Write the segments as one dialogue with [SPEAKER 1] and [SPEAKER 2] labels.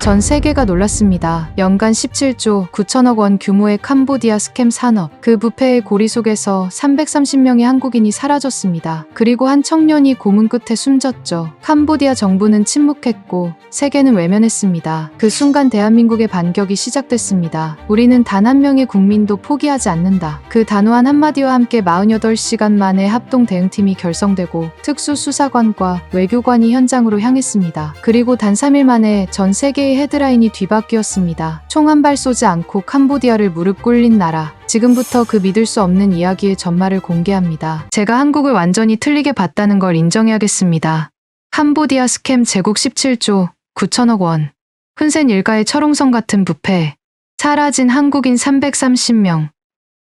[SPEAKER 1] 전 세계가 놀랐습니다. 연간 17조 9천억 원 규모의 캄보디아 스캠 산업. 그 부패의 고리 속에서 330명의 한국인이 사라졌습니다. 그리고 한 청년이 고문 끝에 숨졌죠. 캄보디아 정부는 침묵했고 세계는 외면했습니다. 그 순간 대한민국의 반격이 시작됐습니다. 우리는 단 한 명의 국민도 포기하지 않는다. 그 단호한 한마디와 함께 48시간 만에 합동 대응팀이 결성되고 특수수사관과 외교관이 현장으로 향했습니다. 그리고 단 3일 만에 전 세계의 헤드라인이 뒤바뀌었습니다. 총 한 발 쏘지 않고 캄보디아를 무릎 꿇린 나라. 지금부터 그 믿을 수 없는 이야기의 전말을 공개합니다. 제가 한국을 완전히 틀리게 봤다는 걸 인정해야겠습니다. 캄보디아 스캠 제국 17조 9천억 원. 흔센 일가의 철옹성 같은 부패. 사라진 한국인 330명.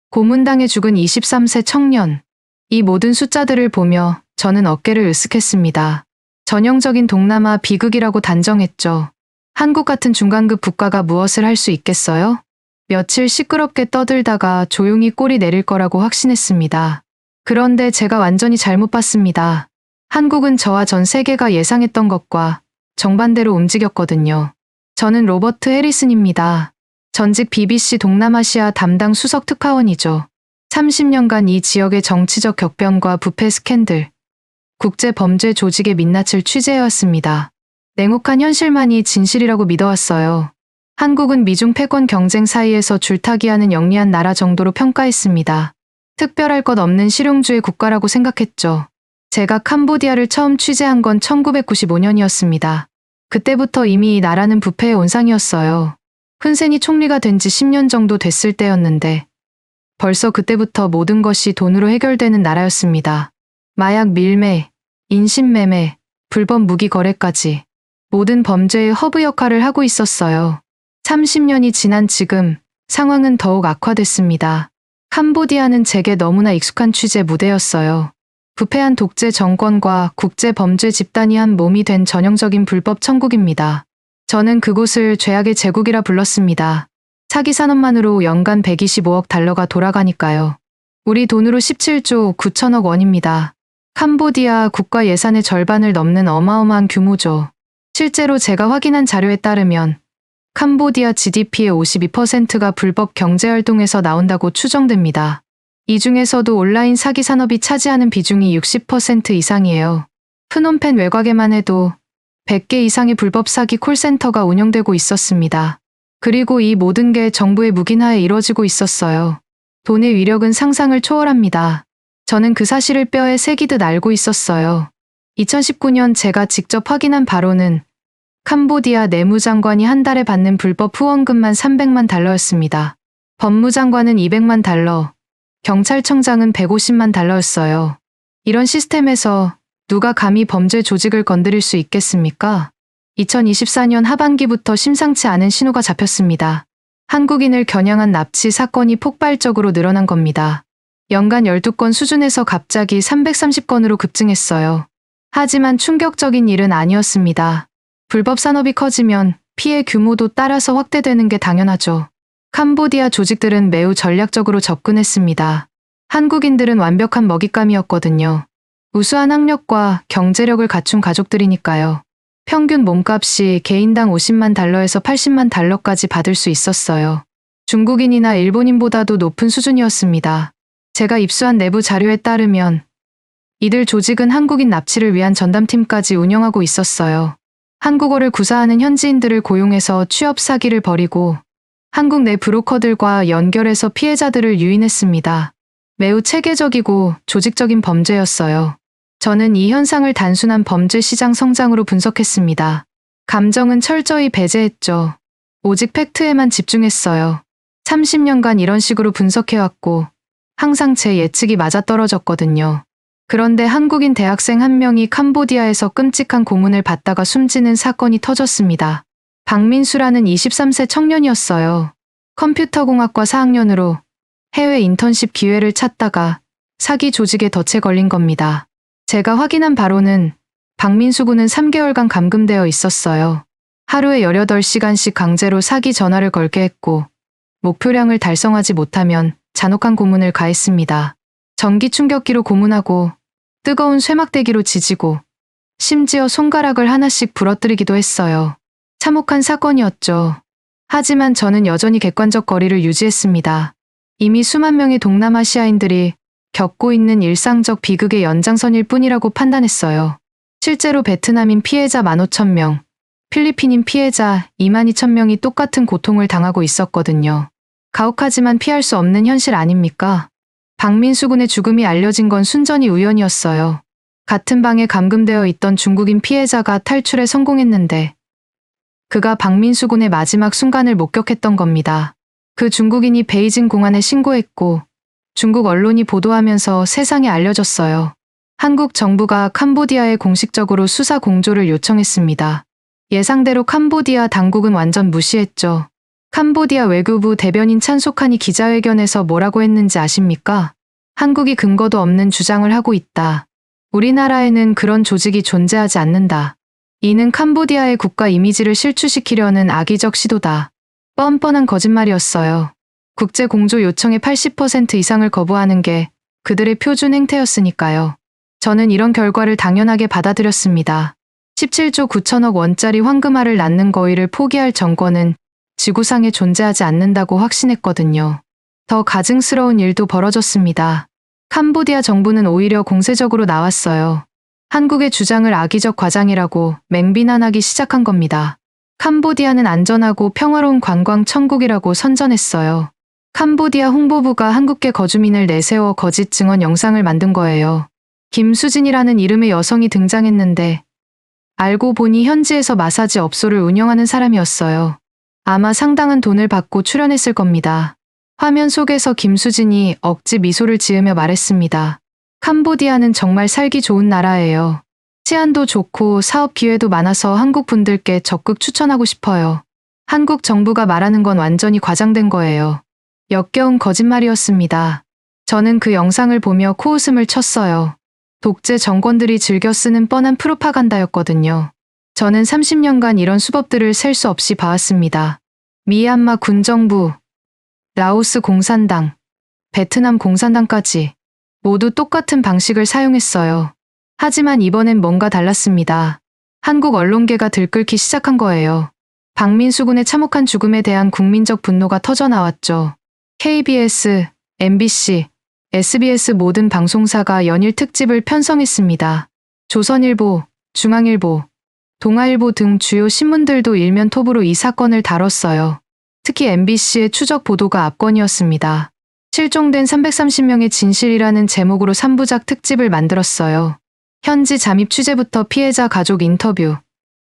[SPEAKER 1] 고문당해 죽은 23세 청년. 이 모든 숫자들을 보며 저는 어깨를 으쓱했습니다. 전형적인 동남아 비극이라고 단정했죠. 한국 같은 중간급 국가가 무엇을 할 수 있겠어요? 며칠 시끄럽게 떠들다가 조용히 꼬리 내릴 거라고 확신했습니다. 그런데 제가 완전히 잘못 봤습니다. 한국은 저와 전 세계가 예상했던 것과 정반대로 움직였거든요. 저는 로버트 해리슨입니다. 전직 BBC 동남아시아 담당 수석 특파원이죠. 30년간 이 지역의 정치적 격변과 부패 스캔들, 국제 범죄 조직의 민낯을 취재해왔습니다. 냉혹한 현실만이 진실이라고 믿어왔어요. 한국은 미중 패권 경쟁 사이에서 줄타기하는 영리한 나라 정도로 평가했습니다. 특별할 것 없는 실용주의 국가라고 생각했죠. 제가 캄보디아를 처음 취재한 건 1995년이었습니다. 그때부터 이미 이 나라는 부패의 온상이었어요. 훈센이 총리가 된 지 10년 정도 됐을 때였는데 벌써 그때부터 모든 것이 돈으로 해결되는 나라였습니다. 마약 밀매, 인신매매, 불법 무기 거래까지 모든 범죄의 허브 역할을 하고 있었어요. 30년이 지난 지금 상황은 더욱 악화됐습니다. 캄보디아는 제게 너무나 익숙한 취재 무대였어요. 부패한 독재 정권과 국제 범죄 집단이 한 몸이 된 전형적인 불법 천국입니다. 저는 그곳을 죄악의 제국이라 불렀습니다. 사기 산업만으로 연간 125억 달러가 돌아가니까요. 우리 돈으로 17조 9천억 원입니다. 캄보디아 국가 예산의 절반을 넘는 어마어마한 규모죠. 실제로 제가 확인한 자료에 따르면 캄보디아 GDP의 52%가 불법 경제활동에서 나온다고 추정됩니다. 이 중에서도 온라인 사기 산업이 차지하는 비중이 60% 이상이에요. 프놈펜 외곽에만 해도 100개 이상의 불법 사기 콜센터가 운영되고 있었습니다. 그리고 이 모든 게 정부의 묵인하에 이뤄지고 있었어요. 돈의 위력은 상상을 초월합니다. 저는 그 사실을 뼈에 새기듯 알고 있었어요. 2019년 제가 직접 확인한 바로는 캄보디아 내무장관이 한 달에 받는 불법 후원금만 300만 달러였습니다. 법무장관은 200만 달러, 경찰청장은 150만 달러였어요. 이런 시스템에서 누가 감히 범죄 조직을 건드릴 수 있겠습니까? 2024년 하반기부터 심상치 않은 신호가 잡혔습니다. 한국인을 겨냥한 납치 사건이 폭발적으로 늘어난 겁니다. 연간 12건 수준에서 갑자기 330건으로 급증했어요. 하지만 충격적인 일은 아니었습니다. 불법 산업이 커지면 피해 규모도 따라서 확대되는 게 당연하죠. 캄보디아 조직들은 매우 전략적으로 접근했습니다. 한국인들은 완벽한 먹잇감이었거든요. 우수한 학력과 경제력을 갖춘 가족들이니까요. 평균 몸값이 개인당 50만 달러에서 80만 달러까지 받을 수 있었어요. 중국인이나 일본인보다도 높은 수준이었습니다. 제가 입수한 내부 자료에 따르면 이들 조직은 한국인 납치를 위한 전담팀까지 운영하고 있었어요. 한국어를 구사하는 현지인들을 고용해서 취업 사기를 벌이고 한국 내 브로커들과 연결해서 피해자들을 유인했습니다. 매우 체계적이고 조직적인 범죄였어요. 저는 이 현상을 단순한 범죄 시장 성장으로 분석했습니다. 감정은 철저히 배제했죠. 오직 팩트에만 집중했어요. 30년간 이런 식으로 분석해왔고 항상 제 예측이 맞아떨어졌거든요. 그런데 한국인 대학생 한 명이 캄보디아에서 끔찍한 고문을 받다가 숨지는 사건이 터졌습니다. 박민수라는 23세 청년이었어요. 컴퓨터공학과 4학년으로 해외 인턴십 기회를 찾다가 사기 조직에 덫에 걸린 겁니다. 제가 확인한 바로는 박민수 군은 3개월간 감금되어 있었어요. 하루에 18시간씩 강제로 사기 전화를 걸게 했고 목표량을 달성하지 못하면 잔혹한 고문을 가했습니다. 전기 충격기로 고문하고 뜨거운 쇠막대기로 지지고 심지어 손가락을 하나씩 부러뜨리기도 했어요. 참혹한 사건이었죠. 하지만 저는 여전히 객관적 거리를 유지했습니다. 이미 수만 명의 동남아시아인들이 겪고 있는 일상적 비극의 연장선일 뿐이라고 판단했어요. 실제로 베트남인 피해자 15,000명, 필리핀인 피해자 22,000명이 똑같은 고통을 당하고 있었거든요. 가혹하지만 피할 수 없는 현실 아닙니까? 박민수 군의 죽음이 알려진 건 순전히 우연이었어요. 같은 방에 감금되어 있던 중국인 피해자가 탈출에 성공했는데 그가 박민수 군의 마지막 순간을 목격했던 겁니다. 그 중국인이 베이징 공안에 신고했고 중국 언론이 보도하면서 세상에 알려졌어요. 한국 정부가 캄보디아에 공식적으로 수사 공조를 요청했습니다. 예상대로 캄보디아 당국은 완전 무시했죠. 캄보디아 외교부 대변인 찬소칸이 기자회견에서 뭐라고 했는지 아십니까? 한국이 근거도 없는 주장을 하고 있다. 우리나라에는 그런 조직이 존재하지 않는다. 이는 캄보디아의 국가 이미지를 실추시키려는 악의적 시도다. 뻔뻔한 거짓말이었어요. 국제 공조 요청의 80% 이상을 거부하는 게 그들의 표준 행태였으니까요. 저는 이런 결과를 당연하게 받아들였습니다. 17조 9천억 원짜리 황금알을 낳는 거위를 포기할 정권은 지구상에 존재하지 않는다고 확신했거든요. 더 가증스러운 일도 벌어졌습니다. 캄보디아 정부는 오히려 공세적으로 나왔어요. 한국의 주장을 악의적 과장이라고 맹비난하기 시작한 겁니다. 캄보디아는 안전하고 평화로운 관광 천국이라고 선전했어요. 캄보디아 홍보부가 한국계 거주민을 내세워 거짓 증언 영상을 만든 거예요. 김수진이라는 이름의 여성이 등장했는데 알고 보니 현지에서 마사지 업소를 운영하는 사람이었어요. 아마 상당한 돈을 받고 출연했을 겁니다. 화면 속에서 김수진이 억지 미소를 지으며 말했습니다. 캄보디아는 정말 살기 좋은 나라예요. 치안도 좋고 사업 기회도 많아서 한국 분들께 적극 추천하고 싶어요. 한국 정부가 말하는 건 완전히 과장된 거예요. 역겨운 거짓말이었습니다. 저는 그 영상을 보며 코웃음을 쳤어요. 독재 정권들이 즐겨 쓰는 뻔한 프로파간다였거든요. 저는 30년간 이런 수법들을 셀 수 없이 봐왔습니다. 미얀마 군정부, 라오스 공산당, 베트남 공산당까지 모두 똑같은 방식을 사용했어요. 하지만 이번엔 뭔가 달랐습니다. 한국 언론계가 들끓기 시작한 거예요. 박민수 군의 참혹한 죽음에 대한 국민적 분노가 터져나왔죠. KBS, MBC, SBS 모든 방송사가 연일 특집을 편성했습니다. 조선일보, 중앙일보, 동아일보 등 주요 신문들도 일면 톱으로 이 사건을 다뤘어요. 특히 MBC의 추적 보도가 압권이었습니다. 실종된 330명의 진실이라는 제목으로 3부작 특집을 만들었어요. 현지 잠입 취재부터 피해자 가족 인터뷰,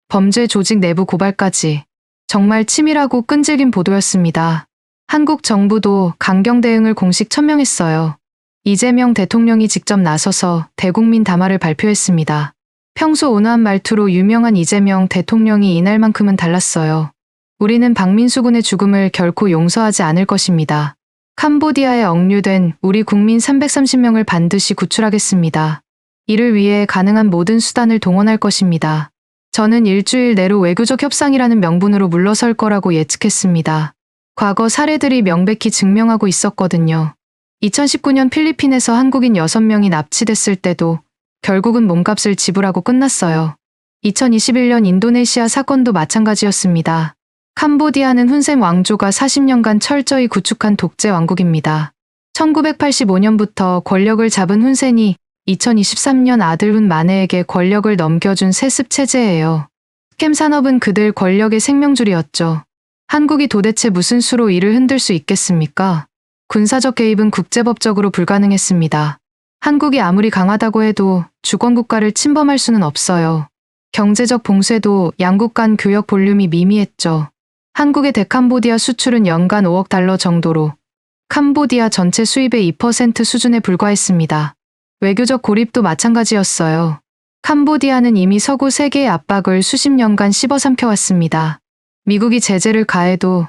[SPEAKER 1] 범죄 조직 내부 고발까지 정말 치밀하고 끈질긴 보도였습니다. 한국 정부도 강경 대응을 공식 천명했어요. 이재명 대통령이 직접 나서서 대국민 담화를 발표했습니다. 평소 온화한 말투로 유명한 이재명 대통령이 이날만큼은 달랐어요. 우리는 박민수 군의 죽음을 결코 용서하지 않을 것입니다. 캄보디아에 억류된 우리 국민 330명을 반드시 구출하겠습니다. 이를 위해 가능한 모든 수단을 동원할 것입니다. 저는 일주일 내로 외교적 협상이라는 명분으로 물러설 거라고 예측했습니다. 과거 사례들이 명백히 증명하고 있었거든요. 2019년 필리핀에서 한국인 6명이 납치됐을 때도 결국은 몸값을 지불하고 끝났어요. 2021년 인도네시아 사건도 마찬가지였습니다. 캄보디아는 훈센 왕조가 40년간 철저히 구축한 독재 왕국입니다. 1985년부터 권력을 잡은 훈센이 2023년 아들 훈 마네에게 권력을 넘겨준 세습 체제예요. 스캠 산업은 그들 권력의 생명줄이었죠. 한국이 도대체 무슨 수로 이를 흔들 수 있겠습니까? 군사적 개입은 국제법적으로 불가능했습니다. 한국이 아무리 강하다고 해도 주권국가를 침범할 수는 없어요. 경제적 봉쇄도 양국 간 교역 볼륨이 미미했죠. 한국의 대캄보디아 수출은 연간 5억 달러 정도로 캄보디아 전체 수입의 2% 수준에 불과했습니다. 외교적 고립도 마찬가지였어요. 캄보디아는 이미 서구 세계의 압박을 수십 년간 씹어삼켜왔습니다. 미국이 제재를 가해도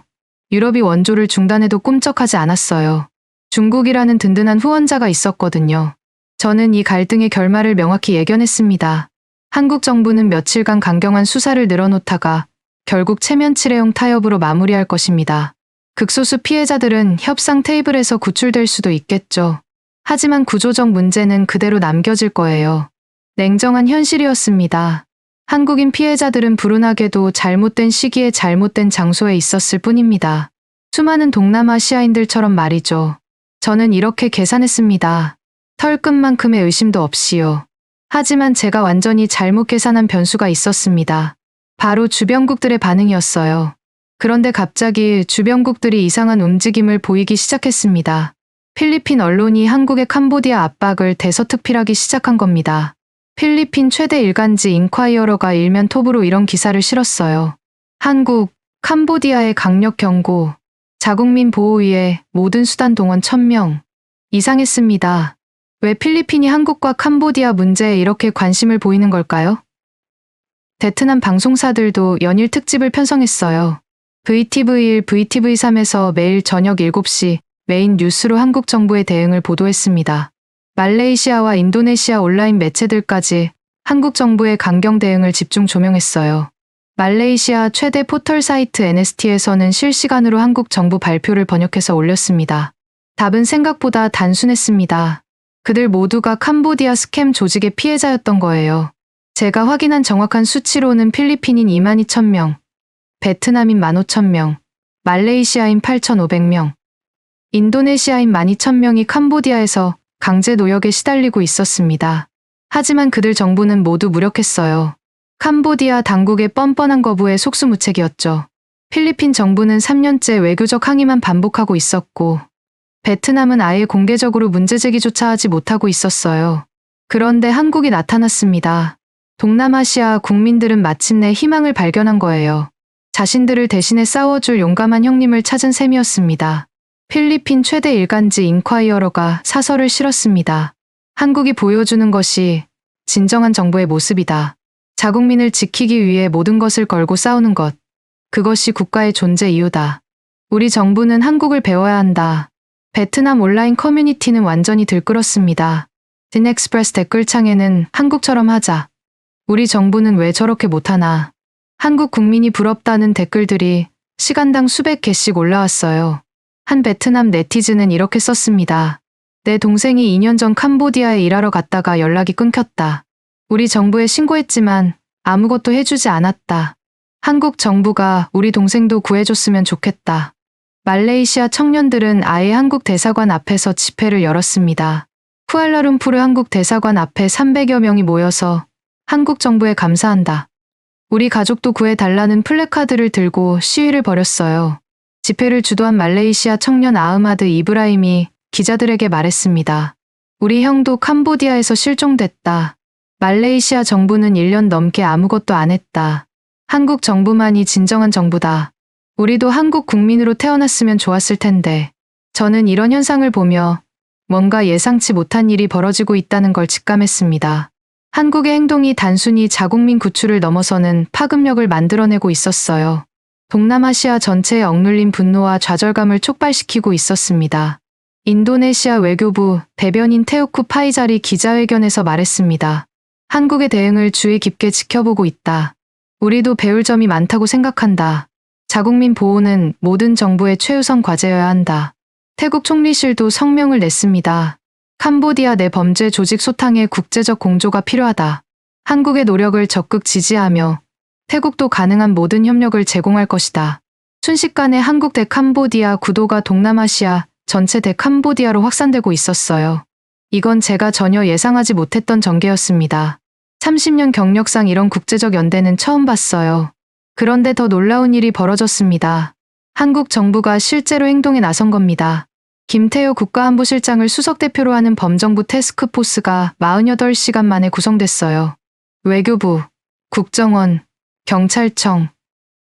[SPEAKER 1] 유럽이 원조를 중단해도 꿈쩍하지 않았어요. 중국이라는 든든한 후원자가 있었거든요. 저는 이 갈등의 결말을 명확히 예견했습니다. 한국 정부는 며칠간 강경한 수사를 늘어놓다가 결국 체면치레용 타협으로 마무리할 것입니다. 극소수 피해자들은 협상 테이블에서 구출될 수도 있겠죠. 하지만 구조적 문제는 그대로 남겨질 거예요. 냉정한 현실이었습니다. 한국인 피해자들은 불운하게도 잘못된 시기에 잘못된 장소에 있었을 뿐입니다. 수많은 동남아시아인들처럼 말이죠. 저는 이렇게 계산했습니다. 털끝만큼의 의심도 없이요. 하지만 제가 완전히 잘못 계산한 변수가 있었습니다. 바로 주변국들의 반응이었어요. 그런데 갑자기 주변국들이 이상한 움직임을 보이기 시작했습니다. 필리핀 언론이 한국의 캄보디아 압박을 대서특필하기 시작한 겁니다. 필리핀 최대 일간지 인콰이어러가 일면 톱으로 이런 기사를 실었어요. 한국, 캄보디아의 강력 경고, 자국민 보호 위해 모든 수단 동원 1000명. 이상했습니다. 왜 필리핀이 한국과 캄보디아 문제에 이렇게 관심을 보이는 걸까요? 베트남 방송사들도 연일 특집을 편성했어요. VTV1, VTV3에서 매일 저녁 7시 메인 뉴스로 한국 정부의 대응을 보도했습니다. 말레이시아와 인도네시아 온라인 매체들까지 한국 정부의 강경 대응을 집중 조명했어요. 말레이시아 최대 포털 사이트 NST에서는 실시간으로 한국 정부 발표를 번역해서 올렸습니다. 답은 생각보다 단순했습니다. 그들 모두가 캄보디아 스캠 조직의 피해자였던 거예요. 제가 확인한 정확한 수치로는 필리핀인 22,000명, 베트남인 15,000명, 말레이시아인 8,500명, 인도네시아인 12,000명이 캄보디아에서 강제 노역에 시달리고 있었습니다. 하지만 그들 정부는 모두 무력했어요. 캄보디아 당국의 뻔뻔한 거부에 속수무책이었죠. 필리핀 정부는 3년째 외교적 항의만 반복하고 있었고, 베트남은 아예 공개적으로 문제제기조차 하지 못하고 있었어요. 그런데 한국이 나타났습니다. 동남아시아 국민들은 마침내 희망을 발견한 거예요. 자신들을 대신해 싸워줄 용감한 형님을 찾은 셈이었습니다. 필리핀 최대 일간지 인콰이어러가 사설을 실었습니다. 한국이 보여주는 것이 진정한 정부의 모습이다. 자국민을 지키기 위해 모든 것을 걸고 싸우는 것. 그것이 국가의 존재 이유다. 우리 정부는 한국을 배워야 한다. 베트남 온라인 커뮤니티는 완전히 들끓었습니다. 딘엑스프레스 댓글창에는 한국처럼 하자. 우리 정부는 왜 저렇게 못하나. 한국 국민이 부럽다는 댓글들이 시간당 수백 개씩 올라왔어요. 한 베트남 네티즌은 이렇게 썼습니다. 내 동생이 2년 전 캄보디아에 일하러 갔다가 연락이 끊겼다. 우리 정부에 신고했지만 아무것도 해주지 않았다. 한국 정부가 우리 동생도 구해줬으면 좋겠다. 말레이시아 청년들은 아예 한국 대사관 앞에서 집회를 열었습니다. 쿠알라룸푸르 한국 대사관 앞에 300여 명이 모여서 한국 정부에 감사한다. 우리 가족도 구해달라는 플래카드를 들고 시위를 벌였어요. 집회를 주도한 말레이시아 청년 아흐마드 이브라임이 기자들에게 말했습니다. 우리 형도 캄보디아에서 실종됐다. 말레이시아 정부는 1년 넘게 아무것도 안 했다. 한국 정부만이 진정한 정부다. 우리도 한국 국민으로 태어났으면 좋았을 텐데. 저는 이런 현상을 보며 뭔가 예상치 못한 일이 벌어지고 있다는 걸 직감했습니다. 한국의 행동이 단순히 자국민 구출을 넘어서는 파급력을 만들어내고 있었어요. 동남아시아 전체에 억눌린 분노와 좌절감을 촉발시키고 있었습니다. 인도네시아 외교부 대변인 테오쿠 파이자리 기자회견에서 말했습니다. 한국의 대응을 주의 깊게 지켜보고 있다. 우리도 배울 점이 많다고 생각한다. 자국민 보호는 모든 정부의 최우선 과제여야 한다. 태국 총리실도 성명을 냈습니다. 캄보디아 내 범죄 조직 소탕의 국제적 공조가 필요하다. 한국의 노력을 적극 지지하며 태국도 가능한 모든 협력을 제공할 것이다. 순식간에 한국 대 캄보디아 구도가 동남아시아 전체 대 캄보디아로 확산되고 있었어요. 이건 제가 전혀 예상하지 못했던 전개였습니다. 30년 경력상 이런 국제적 연대는 처음 봤어요. 그런데 더 놀라운 일이 벌어졌습니다. 한국 정부가 실제로 행동에 나선 겁니다. 김태효 국가안보실장을 수석대표로 하는 범정부 태스크포스가 48시간 만에 구성됐어요. 외교부, 국정원, 경찰청,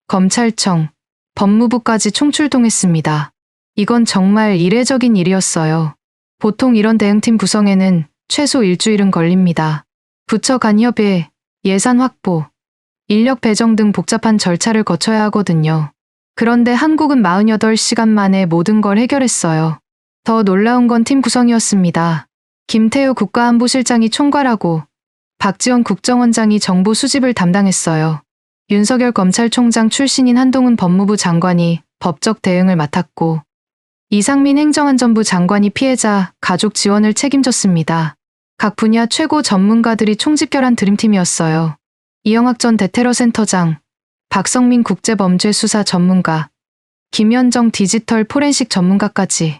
[SPEAKER 1] 검찰청, 법무부까지 총출동했습니다. 이건 정말 이례적인 일이었어요. 보통 이런 대응팀 구성에는 최소 일주일은 걸립니다. 부처 간 협의, 예산 확보, 인력 배정 등 복잡한 절차를 거쳐야 하거든요. 그런데 한국은 48시간 만에 모든 걸 해결했어요. 더 놀라운 건 팀 구성이었습니다. 김태효 국가안보실장이 총괄하고 박지원 국정원장이 정보 수집을 담당했어요. 윤석열 검찰총장 출신인 한동훈 법무부 장관이 법적 대응을 맡았고 이상민 행정안전부 장관이 피해자, 가족 지원을 책임졌습니다. 각 분야 최고 전문가들이 총집결한 드림팀이었어요. 이영학 전 대테러센터장, 박성민 국제범죄수사 전문가, 김현정 디지털 포렌식 전문가까지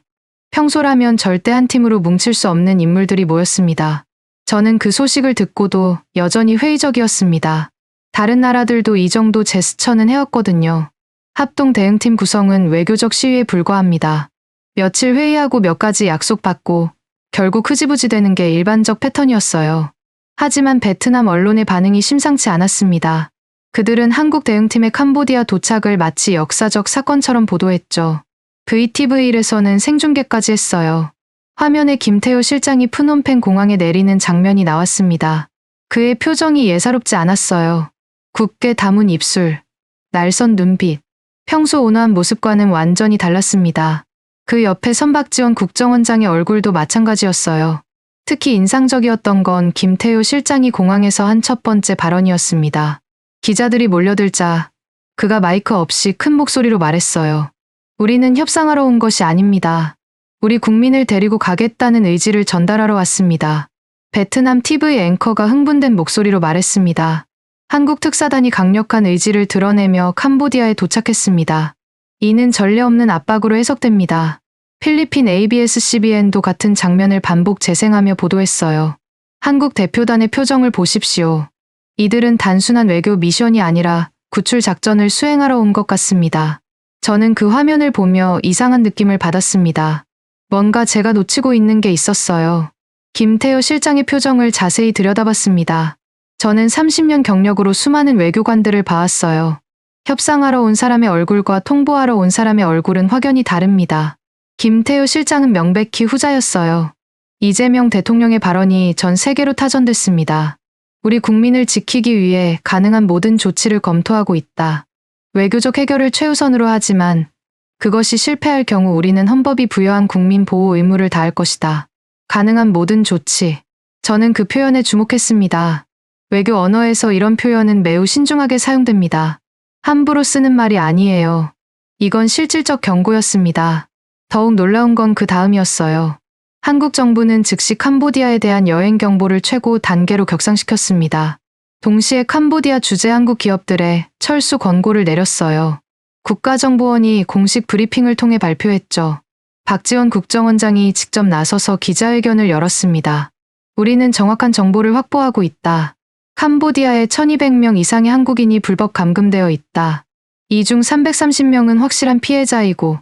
[SPEAKER 1] 평소라면 절대 한 팀으로 뭉칠 수 없는 인물들이 모였습니다. 저는 그 소식을 듣고도 여전히 회의적이었습니다. 다른 나라들도 이 정도 제스처는 해왔거든요. 합동 대응팀 구성은 외교적 시위에 불과합니다. 며칠 회의하고 몇 가지 약속받고 결국 흐지부지 되는 게 일반적 패턴이었어요. 하지만 베트남 언론의 반응이 심상치 않았습니다. 그들은 한국 대응팀의 캄보디아 도착을 마치 역사적 사건처럼 보도했죠. VTV1에서는 생중계까지 했어요. 화면에 김태호 실장이 프놈펜 공항에 내리는 장면이 나왔습니다. 그의 표정이 예사롭지 않았어요. 굳게 담은 입술, 날선 눈빛, 평소 온화한 모습과는 완전히 달랐습니다. 그 옆에 선박지원 국정원장의 얼굴도 마찬가지였어요. 특히 인상적이었던 건 김태호 실장이 공항에서 한 첫 번째 발언이었습니다. 기자들이 몰려들자 그가 마이크 없이 큰 목소리로 말했어요. 우리는 협상하러 온 것이 아닙니다. 우리 국민을 데리고 가겠다는 의지를 전달하러 왔습니다. 베트남 TV 앵커가 흥분된 목소리로 말했습니다. 한국 특사단이 강력한 의지를 드러내며 캄보디아에 도착했습니다. 이는 전례 없는 압박으로 해석됩니다. 필리핀 ABS-CBN도 같은 장면을 반복 재생하며 보도했어요. 한국 대표단의 표정을 보십시오. 이들은 단순한 외교 미션이 아니라 구출 작전을 수행하러 온 것 같습니다. 저는 그 화면을 보며 이상한 느낌을 받았습니다. 뭔가 제가 놓치고 있는 게 있었어요. 김태호 실장의 표정을 자세히 들여다봤습니다. 저는 30년 경력으로 수많은 외교관들을 봐왔어요. 협상하러 온 사람의 얼굴과 통보하러 온 사람의 얼굴은 확연히 다릅니다. 김태호 실장은 명백히 후자였어요. 이재명 대통령의 발언이 전 세계로 타전됐습니다. 우리 국민을 지키기 위해 가능한 모든 조치를 검토하고 있다. 외교적 해결을 최우선으로 하지만 그것이 실패할 경우 우리는 헌법이 부여한 국민 보호 의무를 다할 것이다. 가능한 모든 조치. 저는 그 표현에 주목했습니다. 외교 언어에서 이런 표현은 매우 신중하게 사용됩니다. 함부로 쓰는 말이 아니에요. 이건 실질적 경고였습니다. 더욱 놀라운 건 그 다음이었어요. 한국 정부는 즉시 캄보디아에 대한 여행 경보를 최고 단계로 격상시켰습니다. 동시에 캄보디아 주재 한국 기업들에 철수 권고를 내렸어요. 국가정보원이 공식 브리핑을 통해 발표했죠. 박지원 국정원장이 직접 나서서 기자회견을 열었습니다. 우리는 정확한 정보를 확보하고 있다. 캄보디아에 1200명 이상의 한국인이 불법 감금되어 있다. 이 중 330명은 확실한 피해자이고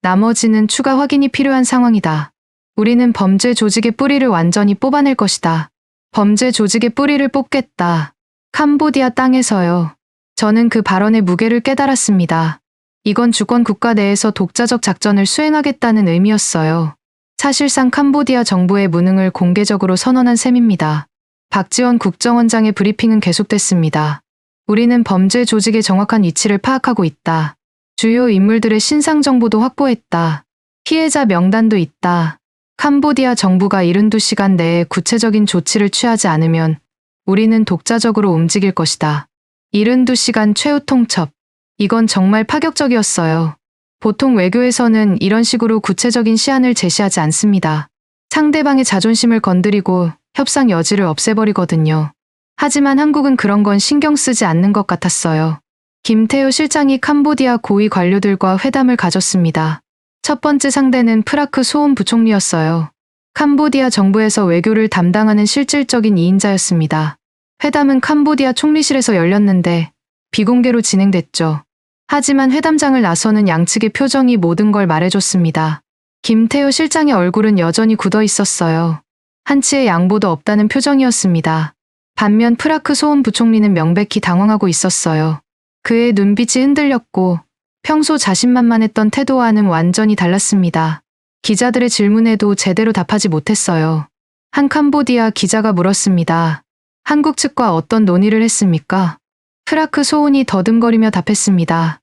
[SPEAKER 1] 나머지는 추가 확인이 필요한 상황이다. 우리는 범죄 조직의 뿌리를 완전히 뽑아낼 것이다. 범죄 조직의 뿌리를 뽑겠다. 캄보디아 땅에서요. 저는 그 발언의 무게를 깨달았습니다. 이건 주권 국가 내에서 독자적 작전을 수행하겠다는 의미였어요. 사실상 캄보디아 정부의 무능을 공개적으로 선언한 셈입니다. 박지원 국정원장의 브리핑은 계속됐습니다. 우리는 범죄 조직의 정확한 위치를 파악하고 있다. 주요 인물들의 신상 정보도 확보했다. 피해자 명단도 있다. 캄보디아 정부가 72시간 내에 구체적인 조치를 취하지 않으면 우리는 독자적으로 움직일 것이다. 72시간 최후 통첩. 이건 정말 파격적이었어요. 보통 외교에서는 이런 식으로 구체적인 시한을 제시하지 않습니다. 상대방의 자존심을 건드리고 협상 여지를 없애버리거든요. 하지만 한국은 그런 건 신경 쓰지 않는 것 같았어요. 김태호 실장이 캄보디아 고위 관료들과 회담을 가졌습니다. 첫 번째 상대는 프라크 소온 부총리였어요. 캄보디아 정부에서 외교를 담당하는 실질적인 2인자였습니다. 회담은 캄보디아 총리실에서 열렸는데 비공개로 진행됐죠. 하지만 회담장을 나서는 양측의 표정이 모든 걸 말해줬습니다. 김태호 실장의 얼굴은 여전히 굳어 있었어요. 한치의 양보도 없다는 표정이었습니다. 반면 프라크 소온 부총리는 명백히 당황하고 있었어요. 그의 눈빛이 흔들렸고 평소 자신만만했던 태도와는 완전히 달랐습니다. 기자들의 질문에도 제대로 답하지 못했어요. 한 캄보디아 기자가 물었습니다. 한국 측과 어떤 논의를 했습니까? 프라크 소온이 더듬거리며 답했습니다.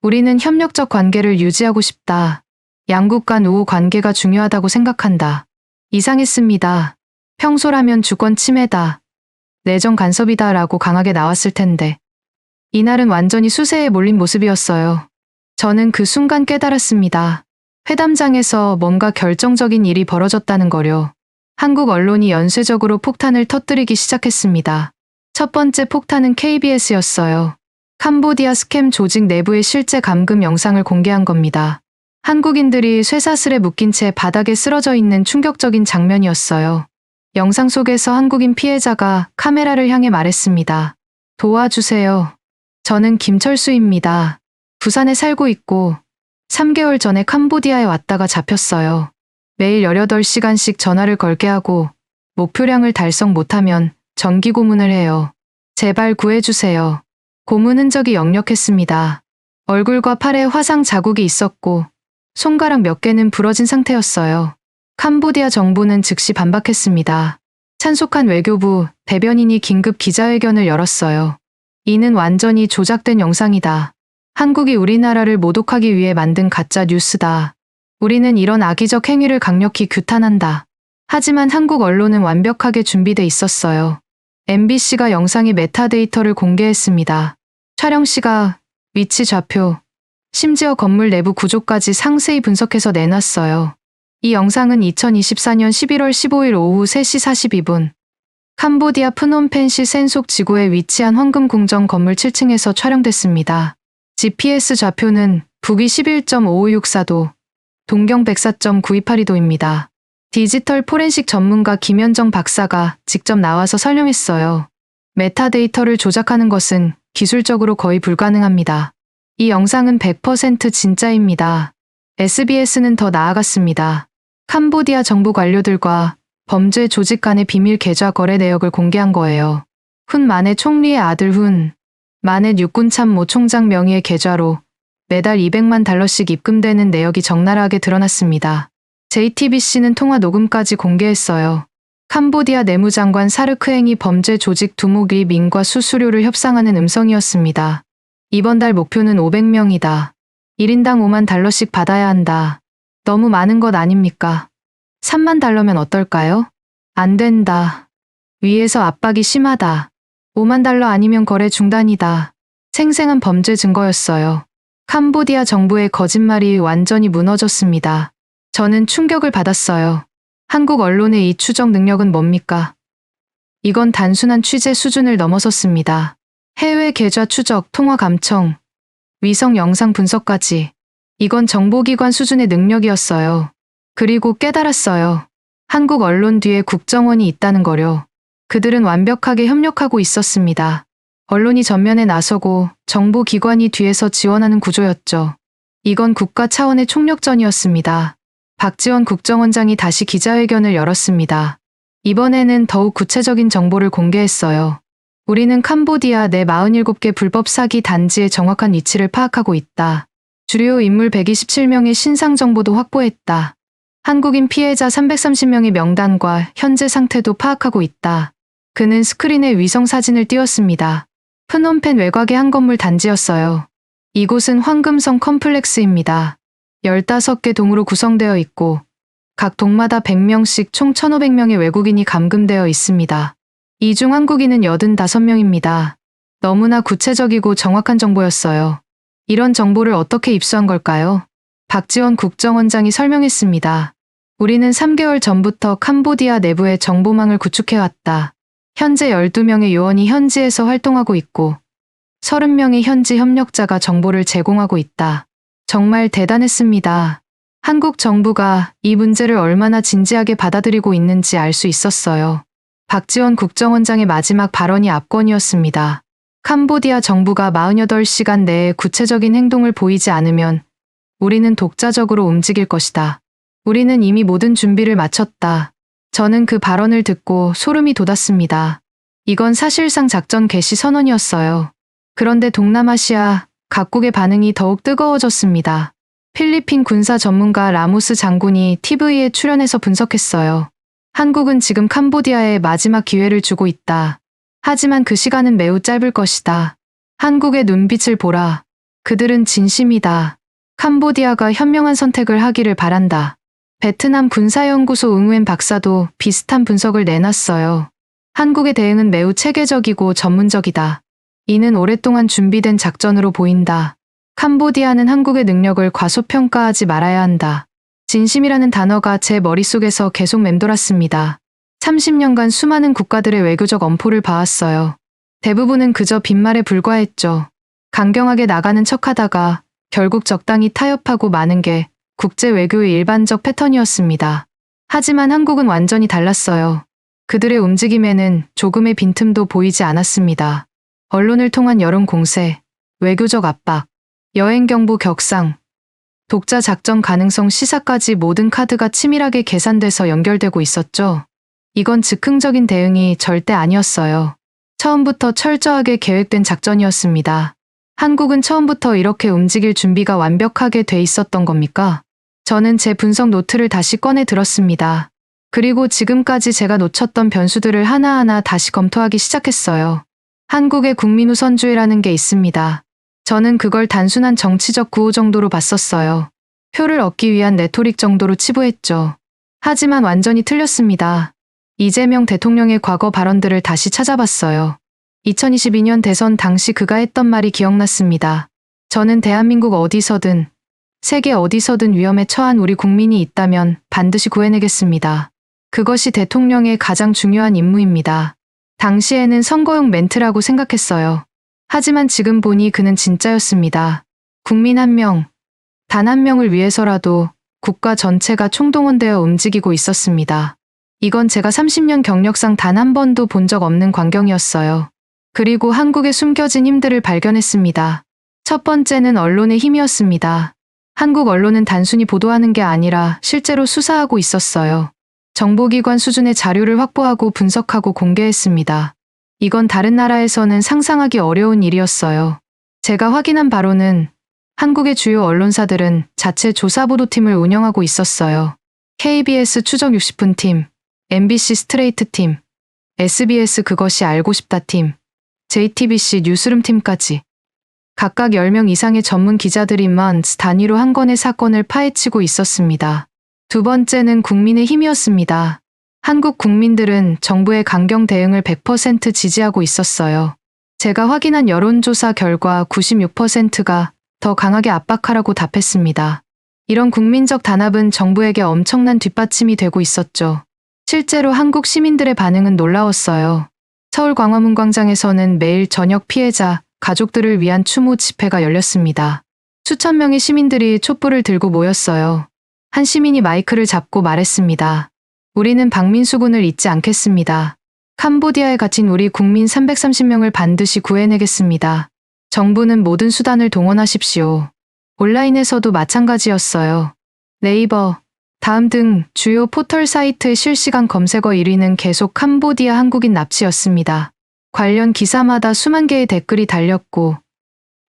[SPEAKER 1] 우리는 협력적 관계를 유지하고 싶다. 양국 간 우호 관계가 중요하다고 생각한다. 이상했습니다. 평소라면 주권 침해다. 내정 간섭이다 라고 강하게 나왔을 텐데. 이날은 완전히 수세에 몰린 모습이었어요. 저는 그 순간 깨달았습니다. 회담장에서 뭔가 결정적인 일이 벌어졌다는 거요. 한국 언론이 연쇄적으로 폭탄을 터뜨리기 시작했습니다. 첫 번째 폭탄은 KBS였어요. 캄보디아 스캠 조직 내부의 실제 감금 영상을 공개한 겁니다. 한국인들이 쇠사슬에 묶인 채 바닥에 쓰러져 있는 충격적인 장면이었어요. 영상 속에서 한국인 피해자가 카메라를 향해 말했습니다. 도와주세요. 저는 김철수입니다. 부산에 살고 있고 3개월 전에 캄보디아에 왔다가 잡혔어요. 매일 18시간씩 전화를 걸게 하고 목표량을 달성 못하면 정기 고문을 해요. 제발 구해주세요. 고문 흔적이 역력했습니다. 얼굴과 팔에 화상 자국이 있었고 손가락 몇 개는 부러진 상태였어요. 캄보디아 정부는 즉시 반박했습니다. 찬속한 외교부 대변인이 긴급 기자회견을 열었어요. 이는 완전히 조작된 영상이다. 한국이 우리나라를 모독하기 위해 만든 가짜 뉴스다. 우리는 이런 악의적 행위를 강력히 규탄한다. 하지만 한국 언론은 완벽하게 준비돼 있었어요. MBC가 영상의 메타데이터를 공개했습니다. 촬영 시각, 위치 좌표, 심지어 건물 내부 구조까지 상세히 분석해서 내놨어요. 이 영상은 2024년 11월 15일 오후 3시 42분 캄보디아 프놈펜시 센속 지구에 위치한 황금궁정 건물 7층에서 촬영됐습니다. GPS 좌표는 북위 11.5564도, 동경 104.9282도입니다. 디지털 포렌식 전문가 김현정 박사가 직접 나와서 설명했어요. 메타데이터를 조작하는 것은 기술적으로 거의 불가능합니다. 이 영상은 100% 진짜입니다. SBS는 더 나아갔습니다. 캄보디아 정부 관료들과 범죄 조직 간의 비밀 계좌 거래 내역을 공개한 거예요. 훈 마넷 총리의 아들 훈 마넷 육군 참모 총장 명의의 계좌로 매달 200만 달러씩 입금되는 내역이 적나라하게 드러났습니다. JTBC는 통화 녹음까지 공개했어요. 캄보디아 내무장관 사르크행이 범죄 조직 두목이 민과 수수료를 협상하는 음성이었습니다. 이번 달 목표는 500명이다. 1인당 5만 달러씩 받아야 한다. 너무 많은 것 아닙니까? 3만 달러면 어떨까요? 안 된다. 위에서 압박이 심하다. 5만 달러 아니면 거래 중단이다. 생생한 범죄 증거였어요. 캄보디아 정부의 거짓말이 완전히 무너졌습니다. 저는 충격을 받았어요. 한국 언론의 이 추적 능력은 뭡니까? 이건 단순한 취재 수준을 넘어섰습니다. 해외 계좌 추적, 통화 감청, 위성 영상 분석까지. 이건 정보기관 수준의 능력이었어요. 그리고 깨달았어요. 한국 언론 뒤에 국정원이 있다는 거요. 그들은 완벽하게 협력하고 있었습니다. 언론이 전면에 나서고 정보기관이 뒤에서 지원하는 구조였죠. 이건 국가 차원의 총력전이었습니다. 박지원 국정원장이 다시 기자회견을 열었습니다. 이번에는 더욱 구체적인 정보를 공개했어요. 우리는 캄보디아 내 47개 불법 사기 단지의 정확한 위치를 파악하고 있다. 주요 인물 127명의 신상 정보도 확보했다. 한국인 피해자 330명의 명단과 현재 상태도 파악하고 있다. 그는 스크린에 위성 사진을 띄웠습니다. 프놈펜 외곽의 한 건물 단지였어요. 이곳은 황금성 컴플렉스입니다. 15개 동으로 구성되어 있고 각 동마다 100명씩 총 1,500명의 외국인이 감금되어 있습니다. 이 중 한국인은 85명입니다. 너무나 구체적이고 정확한 정보였어요. 이런 정보를 어떻게 입수한 걸까요? 박지원 국정원장이 설명했습니다. 우리는 3개월 전부터 캄보디아 내부의 정보망을 구축해왔다. 현재 12명의 요원이 현지에서 활동하고 있고 30명의 현지 협력자가 정보를 제공하고 있다. 정말 대단했습니다. 한국 정부가 이 문제를 얼마나 진지하게 받아들이고 있는지 알 수 있었어요. 박지원 국정원장의 마지막 발언이 압권이었습니다. 캄보디아 정부가 48시간 내에 구체적인 행동을 보이지 않으면 우리는 독자적으로 움직일 것이다. 우리는 이미 모든 준비를 마쳤다. 저는 그 발언을 듣고 소름이 돋았습니다. 이건 사실상 작전 개시 선언이었어요. 그런데 동남아시아 각국의 반응이 더욱 뜨거워졌습니다. 필리핀 군사 전문가 라모스 장군이 TV에 출연해서 분석했어요. 한국은 지금 캄보디아에 마지막 기회를 주고 있다. 하지만 그 시간은 매우 짧을 것이다. 한국의 눈빛을 보라. 그들은 진심이다. 캄보디아가 현명한 선택을 하기를 바란다. 베트남 군사연구소 응웬 박사도 비슷한 분석을 내놨어요. 한국의 대응은 매우 체계적이고 전문적이다. 이는 오랫동안 준비된 작전으로 보인다. 캄보디아는 한국의 능력을 과소평가하지 말아야 한다. 진심이라는 단어가 제 머릿속에서 계속 맴돌았습니다. 30년간 수많은 국가들의 외교적 엄포를 봐왔어요. 대부분은 그저 빈말에 불과했죠. 강경하게 나가는 척하다가 결국 적당히 타협하고 마는 게 국제 외교의 일반적 패턴이었습니다. 하지만 한국은 완전히 달랐어요. 그들의 움직임에는 조금의 빈틈도 보이지 않았습니다. 언론을 통한 여론 공세, 외교적 압박, 여행 경보 격상, 독자 작전 가능성 시사까지 모든 카드가 치밀하게 계산돼서 연결되고 있었죠. 이건 즉흥적인 대응이 절대 아니었어요. 처음부터 철저하게 계획된 작전이었습니다. 한국은 처음부터 이렇게 움직일 준비가 완벽하게 돼 있었던 겁니까? 저는 제 분석 노트를 다시 꺼내 들었습니다. 그리고 지금까지 제가 놓쳤던 변수들을 하나하나 다시 검토하기 시작했어요. 한국의 국민 우선주의라는 게 있습니다. 저는 그걸 단순한 정치적 구호 정도로 봤었어요. 표를 얻기 위한 레토릭 정도로 치부했죠. 하지만 완전히 틀렸습니다. 이재명 대통령의 과거 발언들을 다시 찾아봤어요. 2022년 대선 당시 그가 했던 말이 기억났습니다. 저는 대한민국 어디서든, 세계 어디서든 위험에 처한 우리 국민이 있다면 반드시 구해내겠습니다. 그것이 대통령의 가장 중요한 임무입니다. 당시에는 선거용 멘트라고 생각했어요. 하지만 지금 보니 그는 진짜였습니다. 국민 한 명, 단 한 명을 위해서라도 국가 전체가 총동원되어 움직이고 있었습니다. 이건 제가 30년 경력상 단 한 번도 본 적 없는 광경이었어요. 그리고 한국의 숨겨진 힘들을 발견했습니다. 첫 번째는 언론의 힘이었습니다. 한국 언론은 단순히 보도하는 게 아니라 실제로 수사하고 있었어요. 정보기관 수준의 자료를 확보하고 분석하고 공개했습니다. 이건 다른 나라에서는 상상하기 어려운 일이었어요. 제가 확인한 바로는 한국의 주요 언론사들은 자체 조사보도팀을 운영하고 있었어요. KBS 추적 60분 팀, MBC 스트레이트 팀, SBS 그것이 알고 싶다 팀, JTBC 뉴스룸 팀까지. 각각 10명 이상의 전문 기자들이 months 단위로 한 건의 사건을 파헤치고 있었습니다. 두 번째는 국민의 힘이었습니다. 한국 국민들은 정부의 강경 대응을 100% 지지하고 있었어요. 제가 확인한 여론조사 결과 96%가 더 강하게 압박하라고 답했습니다. 이런 국민적 단합은 정부에게 엄청난 뒷받침이 되고 있었죠. 실제로 한국 시민들의 반응은 놀라웠어요. 서울 광화문 광장에서는 매일 저녁 피해자, 가족들을 위한 추모 집회가 열렸습니다. 수천 명의 시민들이 촛불을 들고 모였어요. 한 시민이 마이크를 잡고 말했습니다. 우리는 박민수 군을 잊지 않겠습니다. 캄보디아에 갇힌 우리 국민 330명을 반드시 구해내겠습니다. 정부는 모든 수단을 동원하십시오. 온라인에서도 마찬가지였어요. 네이버, 다음 등 주요 포털 사이트의 실시간 검색어 1위는 계속 캄보디아 한국인 납치였습니다. 관련 기사마다 수만 개의 댓글이 달렸고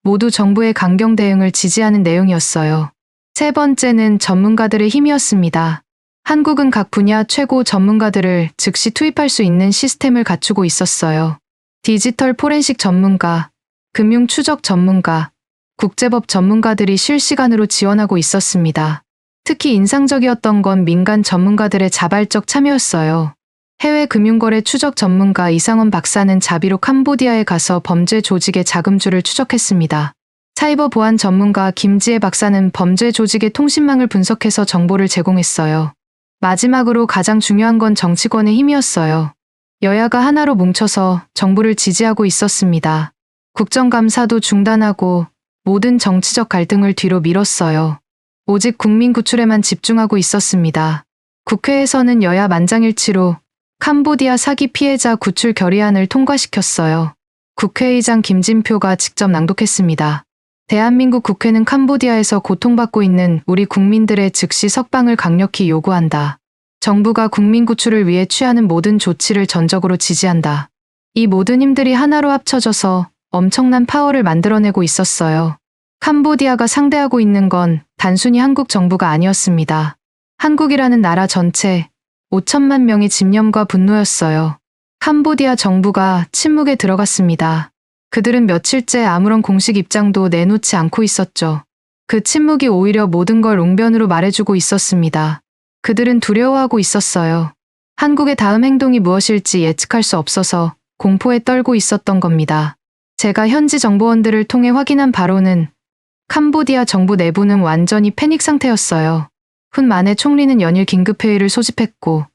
[SPEAKER 1] 모두 정부의 강경 대응을 지지하는 내용이었어요. 세 번째는 전문가들의 힘이었습니다. 한국은 각 분야 최고 전문가들을 즉시 투입할 수 있는 시스템을 갖추고 있었어요. 디지털 포렌식 전문가, 금융 추적 전문가, 국제법 전문가들이 실시간으로 지원하고 있었습니다. 특히 인상적이었던 건 민간 전문가들의 자발적 참여였어요. 해외 금융거래 추적 전문가 이상원 박사는 자비로 캄보디아에 가서 범죄 조직의 자금줄을 추적했습니다. 사이버 보안 전문가 김지혜 박사는 범죄 조직의 통신망을 분석해서 정보를 제공했어요. 마지막으로 가장 중요한 건 정치권의 힘이었어요. 여야가 하나로 뭉쳐서 정부를 지지하고 있었습니다. 국정감사도 중단하고 모든 정치적 갈등을 뒤로 미뤘어요. 오직 국민 구출에만 집중하고 있었습니다. 국회에서는 여야 만장일치로 캄보디아 사기 피해자 구출 결의안을 통과시켰어요. 국회의장 김진표가 직접 낭독했습니다. 대한민국 국회는 캄보디아에서 고통받고 있는 우리 국민들의 즉시 석방을 강력히 요구한다. 정부가 국민 구출을 위해 취하는 모든 조치를 전적으로 지지한다. 이 모든 힘들이 하나로 합쳐져서 엄청난 파워를 만들어내고 있었어요. 캄보디아가 상대하고 있는 건 단순히 한국 정부가 아니었습니다. 한국이라는 나라 전체 5천만 명의 집념과 분노였어요. 캄보디아 정부가 침묵에 들어갔습니다. 그들은 며칠째 아무런 공식 입장도 내놓지 않고 있었죠. 그 침묵이 오히려 모든 걸 웅변으로 말해주고 있었습니다. 그들은 두려워하고 있었어요. 한국의 다음 행동이 무엇일지 예측할 수 없어서 공포에 떨고 있었던 겁니다. 제가 현지 정보원들을 통해 확인한 바로는 캄보디아 정부 내부는 완전히 패닉 상태였어요. 훗 만에 총리는 연일 긴급회의를 소집했고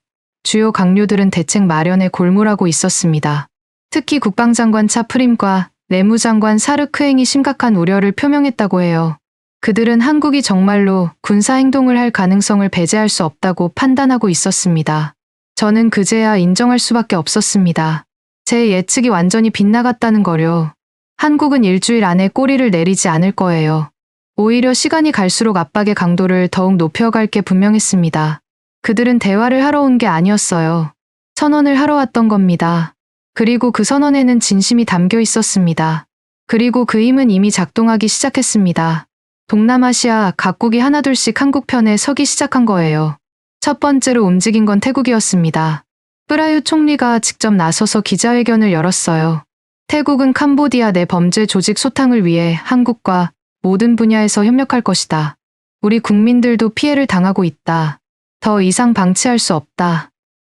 [SPEAKER 1] 주요 강요들은 대책 마련에 골몰하고 있었습니다. 특히 국방장관 차프림과 내무장관 사르크행이 심각한 우려를 표명했다고 해요. 그들은 한국이 정말로 군사 행동을 할 가능성을 배제할 수 없다고 판단하고 있었습니다. 저는 그제야 인정할 수밖에 없었습니다. 제 예측이 완전히 빗나갔다는 거요. 한국은 일주일 안에 꼬리를 내리지 않을 거예요. 오히려 시간이 갈수록 압박의 강도를 더욱 높여갈 게 분명했습니다. 그들은 대화를 하러 온 게 아니었어요. 선언을 하러 왔던 겁니다. 그리고 그 선언에는 진심이 담겨 있었습니다. 그리고 그 힘은 이미 작동하기 시작했습니다. 동남아시아 각국이 하나둘씩 한국 편에 서기 시작한 거예요. 첫 번째로 움직인 건 태국이었습니다. 프라유 총리가 직접 나서서 기자회견을 열었어요. 태국은 캄보디아 내 범죄 조직 소탕을 위해 한국과 모든 분야에서 협력할 것이다. 우리 국민들도 피해를 당하고 있다. 더 이상 방치할 수 없다.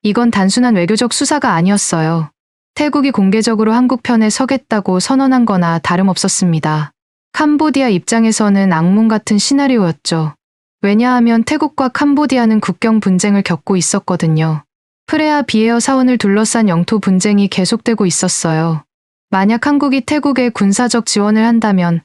[SPEAKER 1] 이건 단순한 외교적 수사가 아니었어요. 태국이 공개적으로 한국 편에 서겠다고 선언한 거나 다름없었습니다. 캄보디아 입장에서는 악몽 같은 시나리오였죠. 왜냐하면 태국과 캄보디아는 국경 분쟁을 겪고 있었거든요. 프레아 비에어 사원을 둘러싼 영토 분쟁이 계속되고 있었어요. 만약 한국이 태국에 군사적 지원을 한다면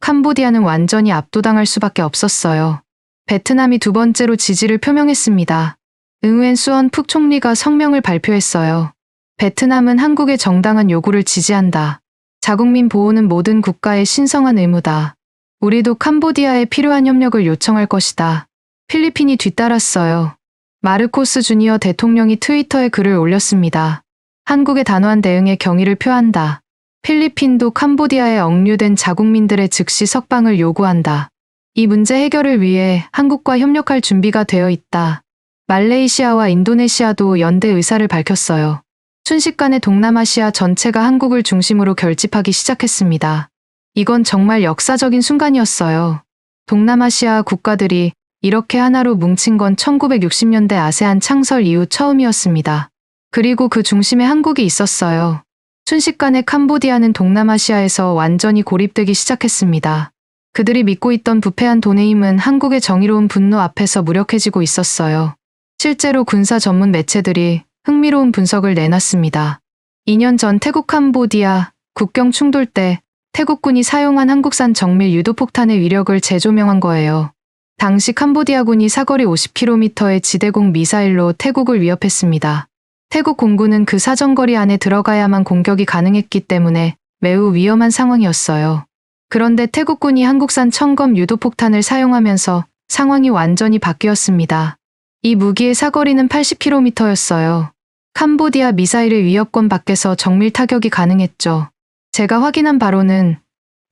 [SPEAKER 1] 캄보디아는 완전히 압도당할 수밖에 없었어요. 베트남이 두 번째로 지지를 표명했습니다. 응웬 수언 푹 총리가 성명을 발표했어요. 베트남은 한국의 정당한 요구를 지지한다. 자국민 보호는 모든 국가의 신성한 의무다. 우리도 캄보디아에 필요한 협력을 요청할 것이다. 필리핀이 뒤따랐어요. 마르코스 주니어 대통령이 트위터에 글을 올렸습니다. 한국의 단호한 대응에 경의를 표한다. 필리핀도 캄보디아에 억류된 자국민들의 즉시 석방을 요구한다. 이 문제 해결을 위해 한국과 협력할 준비가 되어 있다. 말레이시아와 인도네시아도 연대 의사를 밝혔어요. 순식간에 동남아시아 전체가 한국을 중심으로 결집하기 시작했습니다. 이건 정말 역사적인 순간이었어요. 동남아시아 국가들이 이렇게 하나로 뭉친 건 1960년대 아세안 창설 이후 처음이었습니다. 그리고 그 중심에 한국이 있었어요. 순식간에 캄보디아는 동남아시아에서 완전히 고립되기 시작했습니다. 그들이 믿고 있던 부패한 돈의 힘은 한국의 정의로운 분노 앞에서 무력해지고 있었어요. 실제로 군사 전문 매체들이 흥미로운 분석을 내놨습니다. 2년 전 태국 캄보디아 국경 충돌 때 태국군이 사용한 한국산 정밀 유도폭탄의 위력을 재조명한 거예요. 당시 캄보디아군이 사거리 50km의 지대공 미사일로 태국을 위협했습니다. 태국 공군은 그 사정거리 안에 들어가야만 공격이 가능했기 때문에 매우 위험한 상황이었어요. 그런데 태국군이 한국산 청검 유도폭탄을 사용하면서 상황이 완전히 바뀌었습니다. 이 무기의 사거리는 80km였어요. 캄보디아 미사일의 위협권 밖에서 정밀 타격이 가능했죠. 제가 확인한 바로는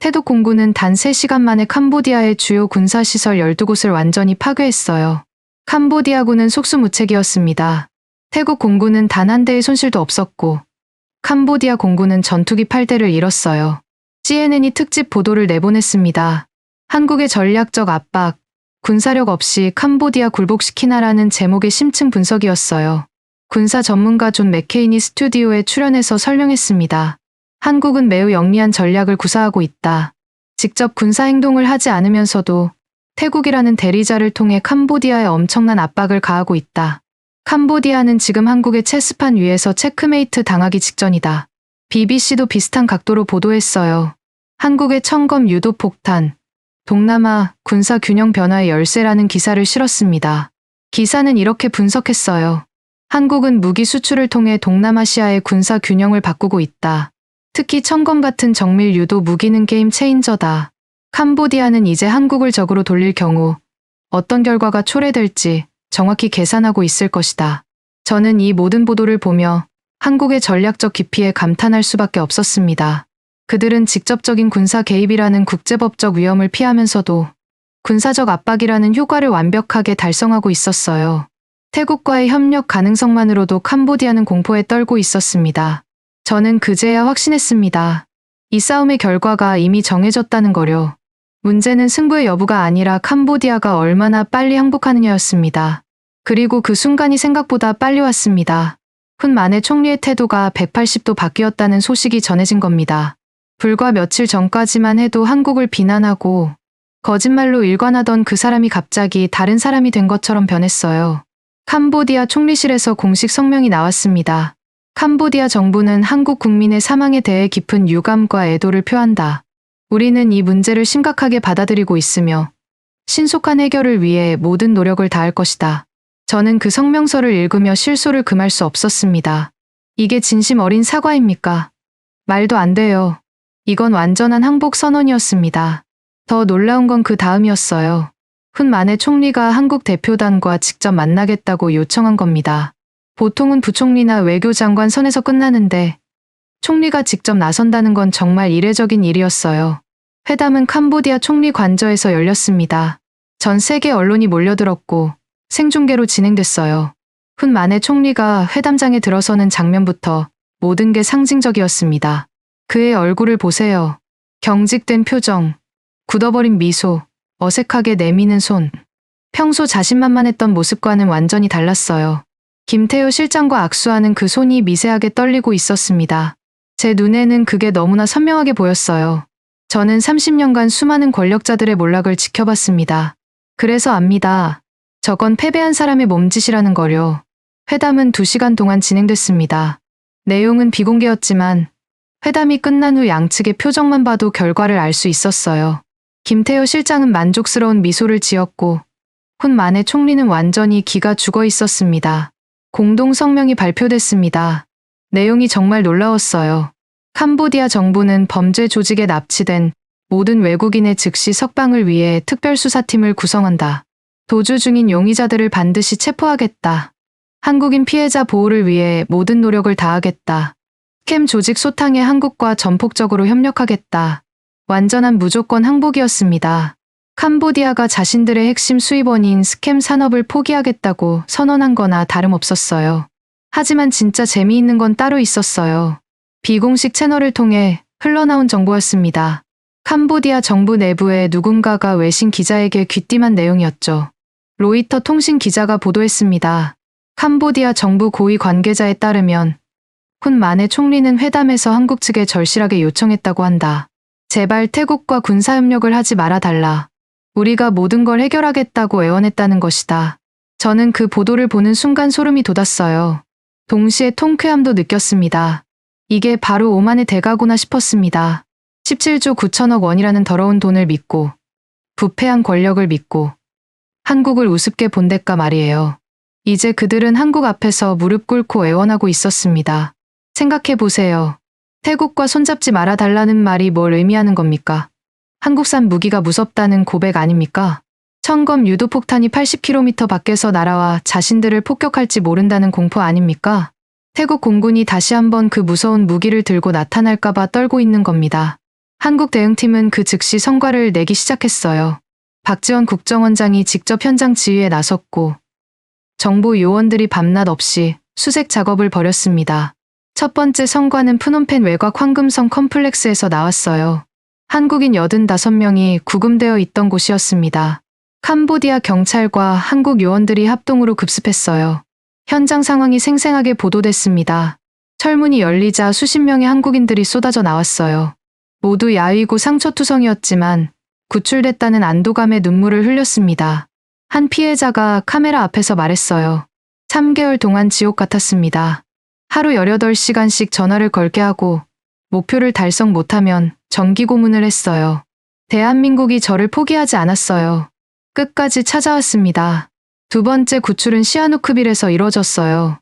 [SPEAKER 1] 태국 공군은 단 3시간 만에 캄보디아의 주요 군사시설 12곳을 완전히 파괴했어요. 캄보디아군은 속수무책이었습니다. 태국 공군은 단 한 대의 손실도 없었고 캄보디아 공군은 전투기 8대를 잃었어요. CNN이 특집 보도를 내보냈습니다. 한국의 전략적 압박, 군사력 없이 캄보디아 굴복시키나라는 제목의 심층 분석이었어요. 군사 전문가 존 맥케인이 스튜디오에 출연해서 설명했습니다. 한국은 매우 영리한 전략을 구사하고 있다. 직접 군사 행동을 하지 않으면서도 태국이라는 대리자를 통해 캄보디아에 엄청난 압박을 가하고 있다. 캄보디아는 지금 한국의 체스판 위에서 체크메이트 당하기 직전이다. BBC도 비슷한 각도로 보도했어요. 한국의 청검 유도폭탄, 동남아 군사 균형 변화의 열쇠라는 기사를 실었습니다. 기사는 이렇게 분석했어요. 한국은 무기 수출을 통해 동남아시아의 군사 균형을 바꾸고 있다. 특히 청검 같은 정밀 유도 무기는 게임 체인저다. 캄보디아는 이제 한국을 적으로 돌릴 경우 어떤 결과가 초래될지 정확히 계산하고 있을 것이다. 저는 이 모든 보도를 보며 한국의 전략적 깊이에 감탄할 수밖에 없었습니다. 그들은 직접적인 군사 개입이라는 국제법적 위험을 피하면서도 군사적 압박이라는 효과를 완벽하게 달성하고 있었어요. 태국과의 협력 가능성만으로도 캄보디아는 공포에 떨고 있었습니다. 저는 그제야 확신했습니다. 이 싸움의 결과가 이미 정해졌다는 거요. 문제는 승부의 여부가 아니라 캄보디아가 얼마나 빨리 항복하느냐였습니다. 그리고 그 순간이 생각보다 빨리 왔습니다. 훗 만에 총리의 태도가 180도 바뀌었다는 소식이 전해진 겁니다. 불과 며칠 전까지만 해도 한국을 비난하고 거짓말로 일관하던 그 사람이 갑자기 다른 사람이 된 것처럼 변했어요. 캄보디아 총리실에서 공식 성명이 나왔습니다. 캄보디아 정부는 한국 국민의 사망에 대해 깊은 유감과 애도를 표한다. 우리는 이 문제를 심각하게 받아들이고 있으며 신속한 해결을 위해 모든 노력을 다할 것이다. 저는 그 성명서를 읽으며 실소를 금할 수 없었습니다. 이게 진심 어린 사과입니까? 말도 안 돼요. 이건 완전한 항복 선언이었습니다. 더 놀라운 건 그 다음이었어요. 훈 만에 총리가 한국 대표단과 직접 만나겠다고 요청한 겁니다. 보통은 부총리나 외교장관 선에서 끝나는데 총리가 직접 나선다는 건 정말 이례적인 일이었어요. 회담은 캄보디아 총리 관저에서 열렸습니다. 전 세계 언론이 몰려들었고 생중계로 진행됐어요. 훈 만에 총리가 회담장에 들어서는 장면부터 모든 게 상징적이었습니다. 그의 얼굴을 보세요. 경직된 표정, 굳어버린 미소, 어색하게 내미는 손. 평소 자신만만했던 모습과는 완전히 달랐어요. 김태효 실장과 악수하는 그 손이 미세하게 떨리고 있었습니다. 제 눈에는 그게 너무나 선명하게 보였어요. 저는 30년간 수많은 권력자들의 몰락을 지켜봤습니다. 그래서 압니다. 저건 패배한 사람의 몸짓이라는 거요. 회담은 2시간 동안 진행됐습니다. 내용은 비공개였지만 회담이 끝난 후 양측의 표정만 봐도 결과를 알 수 있었어요. 김태효 실장은 만족스러운 미소를 지었고 훈 만에 총리는 완전히 기가 죽어 있었습니다. 공동 성명이 발표됐습니다. 내용이 정말 놀라웠어요. 캄보디아 정부는 범죄 조직에 납치된 모든 외국인의 즉시 석방을 위해 특별수사팀을 구성한다. 도주 중인 용의자들을 반드시 체포하겠다. 한국인 피해자 보호를 위해 모든 노력을 다하겠다. 스캠 조직 소탕에 한국과 전폭적으로 협력하겠다. 완전한 무조건 항복이었습니다. 캄보디아가 자신들의 핵심 수입원인 스캠 산업을 포기하겠다고 선언한 거나 다름없었어요. 하지만 진짜 재미있는 건 따로 있었어요. 비공식 채널을 통해 흘러나온 정보였습니다. 캄보디아 정부 내부에 누군가가 외신 기자에게 귀띔한 내용이었죠. 로이터 통신 기자가 보도했습니다. 캄보디아 정부 고위 관계자에 따르면 훈 만에 총리는 회담에서 한국 측에 절실하게 요청했다고 한다. 제발 태국과 군사협력을 하지 말아달라. 우리가 모든 걸 해결하겠다고 애원했다는 것이다. 저는 그 보도를 보는 순간 소름이 돋았어요. 동시에 통쾌함도 느꼈습니다. 이게 바로 오만의 대가구나 싶었습니다. 17조 9천억 원이라는 더러운 돈을 믿고 부패한 권력을 믿고 한국을 우습게 본 대가 말이에요. 이제 그들은 한국 앞에서 무릎 꿇고 애원하고 있었습니다. 생각해보세요. 태국과 손잡지 말아달라는 말이 뭘 의미하는 겁니까? 한국산 무기가 무섭다는 고백 아닙니까? 천검 유도폭탄이 80km 밖에서 날아와 자신들을 폭격할지 모른다는 공포 아닙니까? 태국 공군이 다시 한번 그 무서운 무기를 들고 나타날까봐 떨고 있는 겁니다. 한국 대응팀은 그 즉시 성과를 내기 시작했어요. 박지원 국정원장이 직접 현장 지휘에 나섰고 정보 요원들이 밤낮 없이 수색 작업을 벌였습니다. 첫 번째 성과는 프놈펜 외곽 황금성 컴플렉스에서 나왔어요. 한국인 85명이 구금되어 있던 곳이었습니다. 캄보디아 경찰과 한국 요원들이 합동으로 급습했어요. 현장 상황이 생생하게 보도됐습니다. 철문이 열리자 수십 명의 한국인들이 쏟아져 나왔어요. 모두 야위고 상처투성이었지만 구출됐다는 안도감에 눈물을 흘렸습니다. 한 피해자가 카메라 앞에서 말했어요. 3개월 동안 지옥 같았습니다. 하루 18시간씩 전화를 걸게 하고 목표를 달성 못하면 정기 고문을 했어요. 대한민국이 저를 포기하지 않았어요. 끝까지 찾아왔습니다. 두 번째 구출은 시아누크빌에서 이뤄졌어요.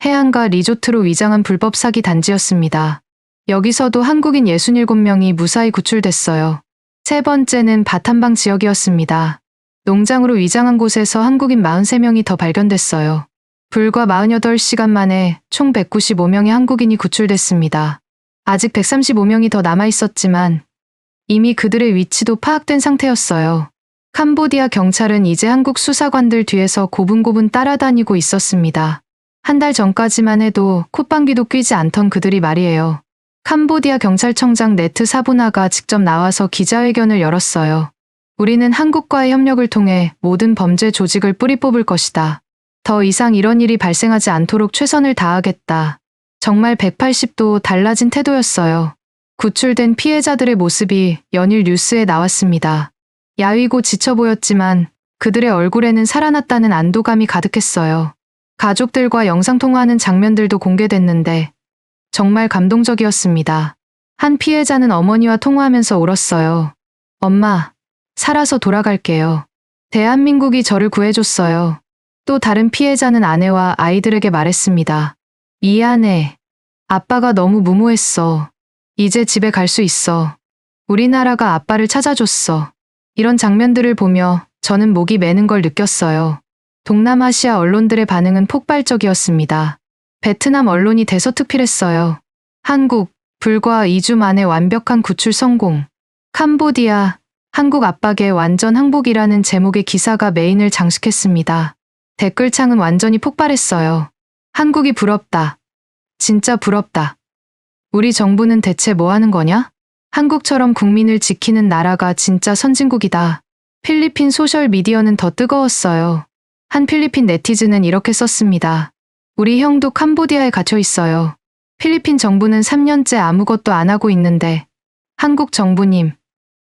[SPEAKER 1] 해안가 리조트로 위장한 불법 사기 단지였습니다. 여기서도 한국인 67명이 무사히 구출됐어요. 세 번째는 바탄방 지역이었습니다. 농장으로 위장한 곳에서 한국인 43명이 더 발견됐어요. 불과 48시간 만에 총 195명의 한국인이 구출됐습니다. 아직 135명이 더 남아있었지만 이미 그들의 위치도 파악된 상태였어요. 캄보디아 경찰은 이제 한국 수사관들 뒤에서 고분고분 따라다니고 있었습니다. 한 달 전까지만 해도 콧방귀도 뀌지 않던 그들이 말이에요. 캄보디아 경찰청장 네트 사부나가 직접 나와서 기자회견을 열었어요. 우리는 한국과의 협력을 통해 모든 범죄 조직을 뿌리 뽑을 것이다. 더 이상 이런 일이 발생하지 않도록 최선을 다하겠다. 정말 180도 달라진 태도였어요. 구출된 피해자들의 모습이 연일 뉴스에 나왔습니다. 야위고 지쳐 보였지만 그들의 얼굴에는 살아났다는 안도감이 가득했어요. 가족들과 영상통화하는 장면들도 공개됐는데 정말 감동적이었습니다. 한 피해자는 어머니와 통화하면서 울었어요. 엄마, 살아서 돌아갈게요. 대한민국이 저를 구해줬어요. 또 다른 피해자는 아내와 아이들에게 말했습니다. 미안해. 아빠가 너무 무모했어. 이제 집에 갈 수 있어. 우리나라가 아빠를 찾아줬어. 이런 장면들을 보며 저는 목이 메는 걸 느꼈어요. 동남아시아 언론들의 반응은 폭발적이었습니다. 베트남 언론이 대서특필했어요. 한국, 불과 2주 만에 완벽한 구출 성공. 캄보디아, 한국 압박의 완전 항복이라는 제목의 기사가 메인을 장식했습니다. 댓글창은 완전히 폭발했어요. 한국이 부럽다. 진짜 부럽다. 우리 정부는 대체 뭐 하는 거냐? 한국처럼 국민을 지키는 나라가 진짜 선진국이다. 필리핀 소셜미디어는 더 뜨거웠어요. 한 필리핀 네티즌은 이렇게 썼습니다. 우리 형도 캄보디아에 갇혀 있어요. 필리핀 정부는 3년째 아무것도 안 하고 있는데 한국 정부님,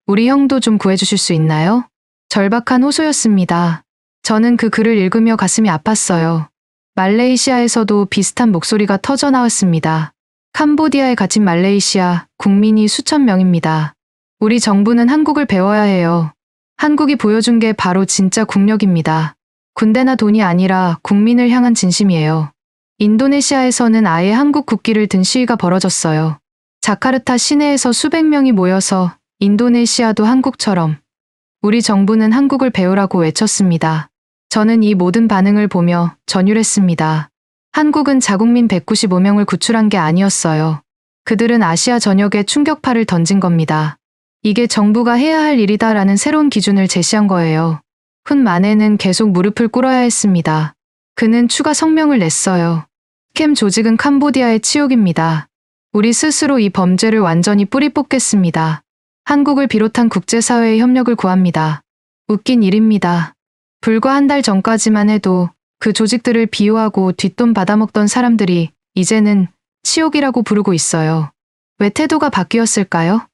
[SPEAKER 1] 우리 형도 좀 구해주실 수 있나요? 절박한 호소였습니다. 저는 그 글을 읽으며 가슴이 아팠어요. 말레이시아에서도 비슷한 목소리가 터져 나왔습니다. 캄보디아에 갇힌 말레이시아 국민이 수천 명입니다. 우리 정부는 한국을 배워야 해요. 한국이 보여준 게 바로 진짜 국력입니다. 군대나 돈이 아니라 국민을 향한 진심이에요. 인도네시아에서는 아예 한국 국기를 든 시위가 벌어졌어요. 자카르타 시내에서 수백 명이 모여서 인도네시아도 한국처럼 우리 정부는 한국을 배우라고 외쳤습니다. 저는 이 모든 반응을 보며 전율했습니다. 한국은 자국민 195명을 구출한 게 아니었어요. 그들은 아시아 전역에 충격파를 던진 겁니다. 이게 정부가 해야 할 일이다라는 새로운 기준을 제시한 거예요. 훈 만에는 계속 무릎을 꿇어야 했습니다. 그는 추가 성명을 냈어요. 스캠 조직은 캄보디아의 치욕입니다. 우리 스스로 이 범죄를 완전히 뿌리 뽑겠습니다. 한국을 비롯한 국제사회의 협력을 구합니다. 웃긴 일입니다. 불과 한 달 전까지만 해도 그 조직들을 비호하고 뒷돈 받아먹던 사람들이 이제는 치욕이라고 부르고 있어요. 왜 태도가 바뀌었을까요?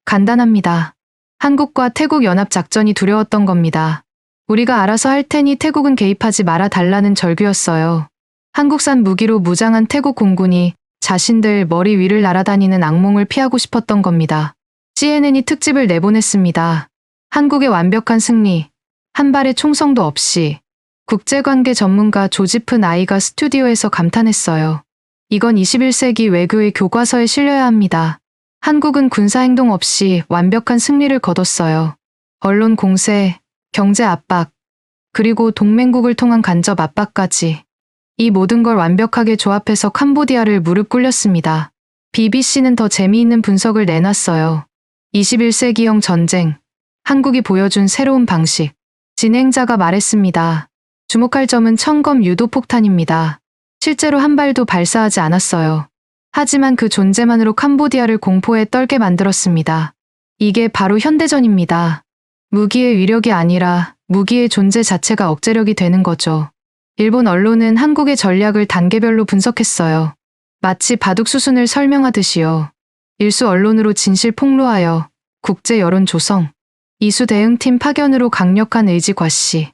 [SPEAKER 1] 간단합니다. 한국과 태국 연합작전이 두려웠던 겁니다. 우리가 알아서 할 테니 태국은 개입하지 말아 달라는 절규였어요. 한국산 무기로 무장한 태국 공군이 자신들 머리 위를 날아다니는 악몽을 피하고 싶었던 겁니다. CNN이 특집을 내보냈습니다. 한국의 완벽한 승리, 한 발의 총성도 없이. 국제관계 전문가 조지프 나이가 스튜디오에서 감탄했어요. 이건 21세기 외교의 교과서에 실려야 합니다. 한국은 군사행동 없이 완벽한 승리를 거뒀어요. 언론 공세, 경제 압박, 그리고 동맹국을 통한 간접 압박까지. 이 모든 걸 완벽하게 조합해서 캄보디아를 무릎 꿇렸습니다. BBC는 더 재미있는 분석을 내놨어요. 21세기형 전쟁, 한국이 보여준 새로운 방식. 진행자가 말했습니다. 주목할 점은 청검 유도폭탄입니다. 실제로 한 발도 발사하지 않았어요. 하지만 그 존재만으로 캄보디아를 공포에 떨게 만들었습니다. 이게 바로 현대전입니다. 무기의 위력이 아니라 무기의 존재 자체가 억제력이 되는 거죠. 일본 언론은 한국의 전략을 단계별로 분석했어요. 마치 바둑 수순을 설명하듯이요. 일수 언론으로 진실 폭로하여 국제 여론 조성. 이수 대응팀 파견으로 강력한 의지 과시.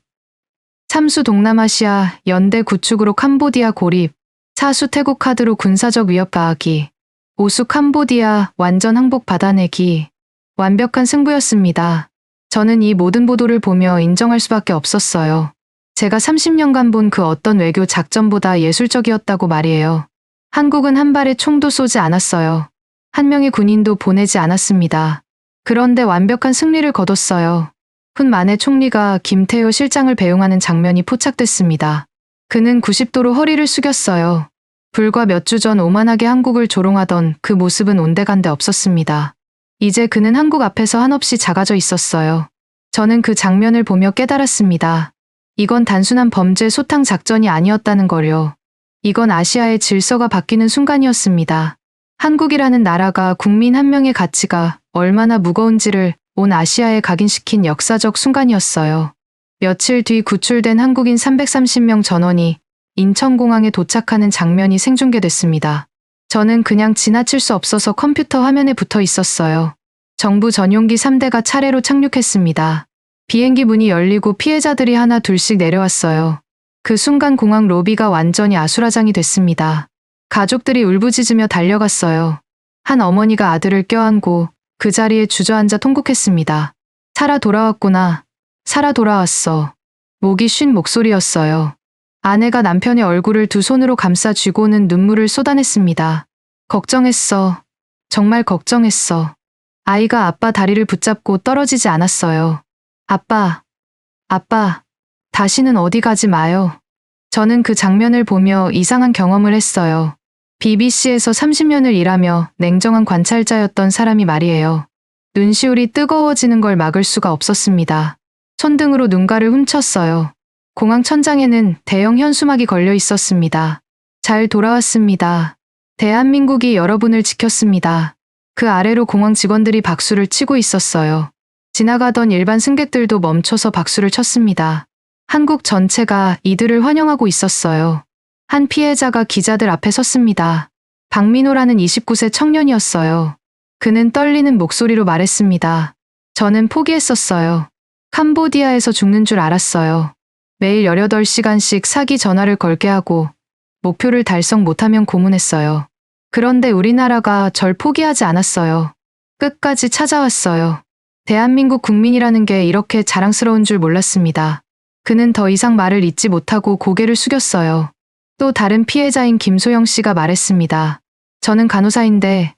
[SPEAKER 1] 3수 동남아시아 연대 구축으로 캄보디아 고립. 4수 태국 카드로 군사적 위협 가하기. 5수 캄보디아 완전 항복 받아내기. 완벽한 승부였습니다. 저는 이 모든 보도를 보며 인정할 수밖에 없었어요. 제가 30년간 본 그 어떤 외교 작전보다 예술적이었다고 말이에요. 한국은 한 발의 총도 쏘지 않았어요. 한 명의 군인도 보내지 않았습니다. 그런데 완벽한 승리를 거뒀어요. 훈 만해 총리가 김태효 실장을 배웅하는 장면이 포착됐습니다. 그는 90도로 허리를 숙였어요. 불과 몇 주 전 오만하게 한국을 조롱하던 그 모습은 온데간데 없었습니다. 이제 그는 한국 앞에서 한없이 작아져 있었어요. 저는 그 장면을 보며 깨달았습니다. 이건 단순한 범죄 소탕 작전이 아니었다는 거요. 이건 아시아의 질서가 바뀌는 순간이었습니다. 한국이라는 나라가 국민 한 명의 가치가 얼마나 무거운지를 온 아시아에 각인시킨 역사적 순간이었어요. 며칠 뒤 구출된 한국인 330명 전원이 인천공항에 도착하는 장면이 생중계됐습니다. 저는 그냥 지나칠 수 없어서 컴퓨터 화면에 붙어 있었어요. 정부 전용기 3대가 차례로 착륙했습니다. 비행기 문이 열리고 피해자들이 하나 둘씩 내려왔어요. 그 순간 공항 로비가 완전히 아수라장이 됐습니다. 가족들이 울부짖으며 달려갔어요. 한 어머니가 아들을 껴안고 그 자리에 주저앉아 통곡했습니다. 살아 돌아왔구나. 살아 돌아왔어. 목이 쉰 목소리였어요. 아내가 남편의 얼굴을 두 손으로 감싸 쥐고는 눈물을 쏟아냈습니다. 걱정했어. 정말 걱정했어. 아이가 아빠 다리를 붙잡고 떨어지지 않았어요. 아빠, 아빠, 다시는 어디 가지 마요. 저는 그 장면을 보며 이상한 경험을 했어요. BBC에서 30년을 일하며 냉정한 관찰자였던 사람이 말이에요. 눈시울이 뜨거워지는 걸 막을 수가 없었습니다. 손등으로 눈가를 훔쳤어요. 공항 천장에는 대형 현수막이 걸려 있었습니다. 잘 돌아왔습니다. 대한민국이 여러분을 지켰습니다. 그 아래로 공항 직원들이 박수를 치고 있었어요. 지나가던 일반 승객들도 멈춰서 박수를 쳤습니다. 한국 전체가 이들을 환영하고 있었어요. 한 피해자가 기자들 앞에 섰습니다. 박민호라는 29세 청년이었어요. 그는 떨리는 목소리로 말했습니다. 저는 포기했었어요. 캄보디아에서 죽는 줄 알았어요. 매일 18시간씩 사기 전화를 걸게 하고 목표를 달성 못하면 고문했어요. 그런데 우리나라가 절 포기하지 않았어요. 끝까지 찾아왔어요. 대한민국 국민이라는 게 이렇게 자랑스러운 줄 몰랐습니다. 그는 더 이상 말을 잇지 못하고 고개를 숙였어요. 또 다른 피해자인 김소영 씨가 말했습니다. 저는 간호사인데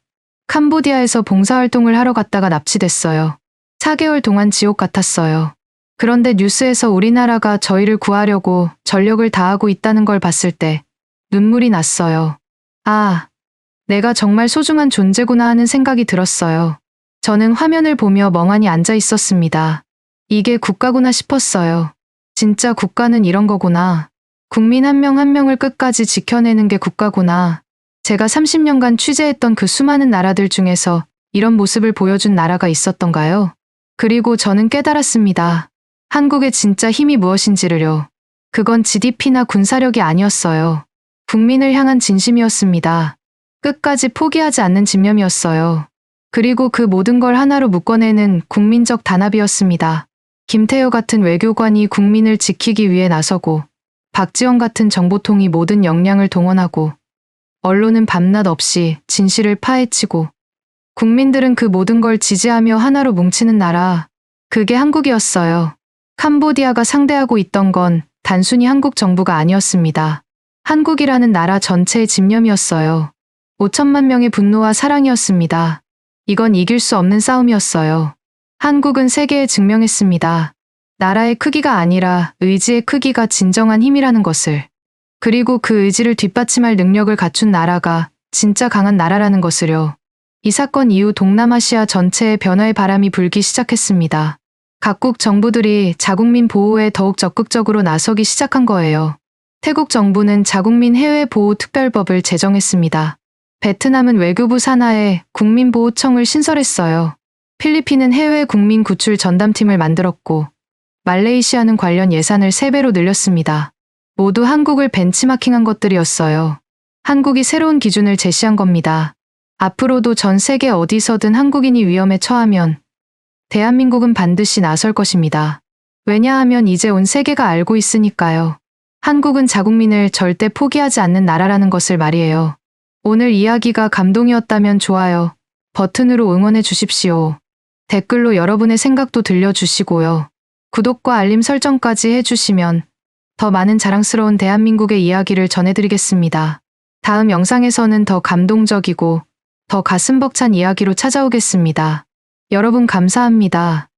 [SPEAKER 1] 캄보디아에서 봉사활동을 하러 갔다가 납치됐어요. 4개월 동안 지옥 같았어요. 그런데 뉴스에서 우리나라가 저희를 구하려고 전력을 다하고 있다는 걸 봤을 때 눈물이 났어요. 아, 내가 정말 소중한 존재구나 하는 생각이 들었어요. 저는 화면을 보며 멍하니 앉아 있었습니다. 이게 국가구나 싶었어요. 진짜 국가는 이런 거구나. 국민 한 명 한 명을 끝까지 지켜내는 게 국가구나. 제가 30년간 취재했던 그 수많은 나라들 중에서 이런 모습을 보여준 나라가 있었던가요? 그리고 저는 깨달았습니다. 한국의 진짜 힘이 무엇인지를요. 그건 GDP나 군사력이 아니었어요. 국민을 향한 진심이었습니다. 끝까지 포기하지 않는 집념이었어요. 그리고 그 모든 걸 하나로 묶어내는 국민적 단합이었습니다. 김태효 같은 외교관이 국민을 지키기 위해 나서고 박지원 같은 정보통이 모든 역량을 동원하고 언론은 밤낮 없이 진실을 파헤치고 국민들은 그 모든 걸 지지하며 하나로 뭉치는 나라, 그게 한국이었어요. 캄보디아가 상대하고 있던 건 단순히 한국 정부가 아니었습니다. 한국이라는 나라 전체의 집념이었어요. 5천만 명의 분노와 사랑이었습니다. 이건 이길 수 없는 싸움이었어요. 한국은 세계에 증명했습니다. 나라의 크기가 아니라 의지의 크기가 진정한 힘이라는 것을. 그리고 그 의지를 뒷받침할 능력을 갖춘 나라가 진짜 강한 나라라는 것을요. 이 사건 이후 동남아시아 전체에 변화의 바람이 불기 시작했습니다. 각국 정부들이 자국민 보호에 더욱 적극적으로 나서기 시작한 거예요. 태국 정부는 자국민 해외보호특별법을 제정했습니다. 베트남은 외교부 산하에 국민보호청을 신설했어요. 필리핀은 해외 국민 구출 전담팀을 만들었고 말레이시아는 관련 예산을 3배로 늘렸습니다. 모두 한국을 벤치마킹한 것들이었어요. 한국이 새로운 기준을 제시한 겁니다. 앞으로도 전 세계 어디서든 한국인이 위험에 처하면 대한민국은 반드시 나설 것입니다. 왜냐하면 이제 온 세계가 알고 있으니까요. 한국은 자국민을 절대 포기하지 않는 나라라는 것을 말이에요. 오늘 이야기가 감동이었다면 좋아요 버튼으로 응원해 주십시오. 댓글로 여러분의 생각도 들려주시고요. 구독과 알림 설정까지 해주시면 더 많은 자랑스러운 대한민국의 이야기를 전해드리겠습니다. 다음 영상에서는 더 감동적이고 더 가슴 벅찬 이야기로 찾아오겠습니다. 여러분 감사합니다.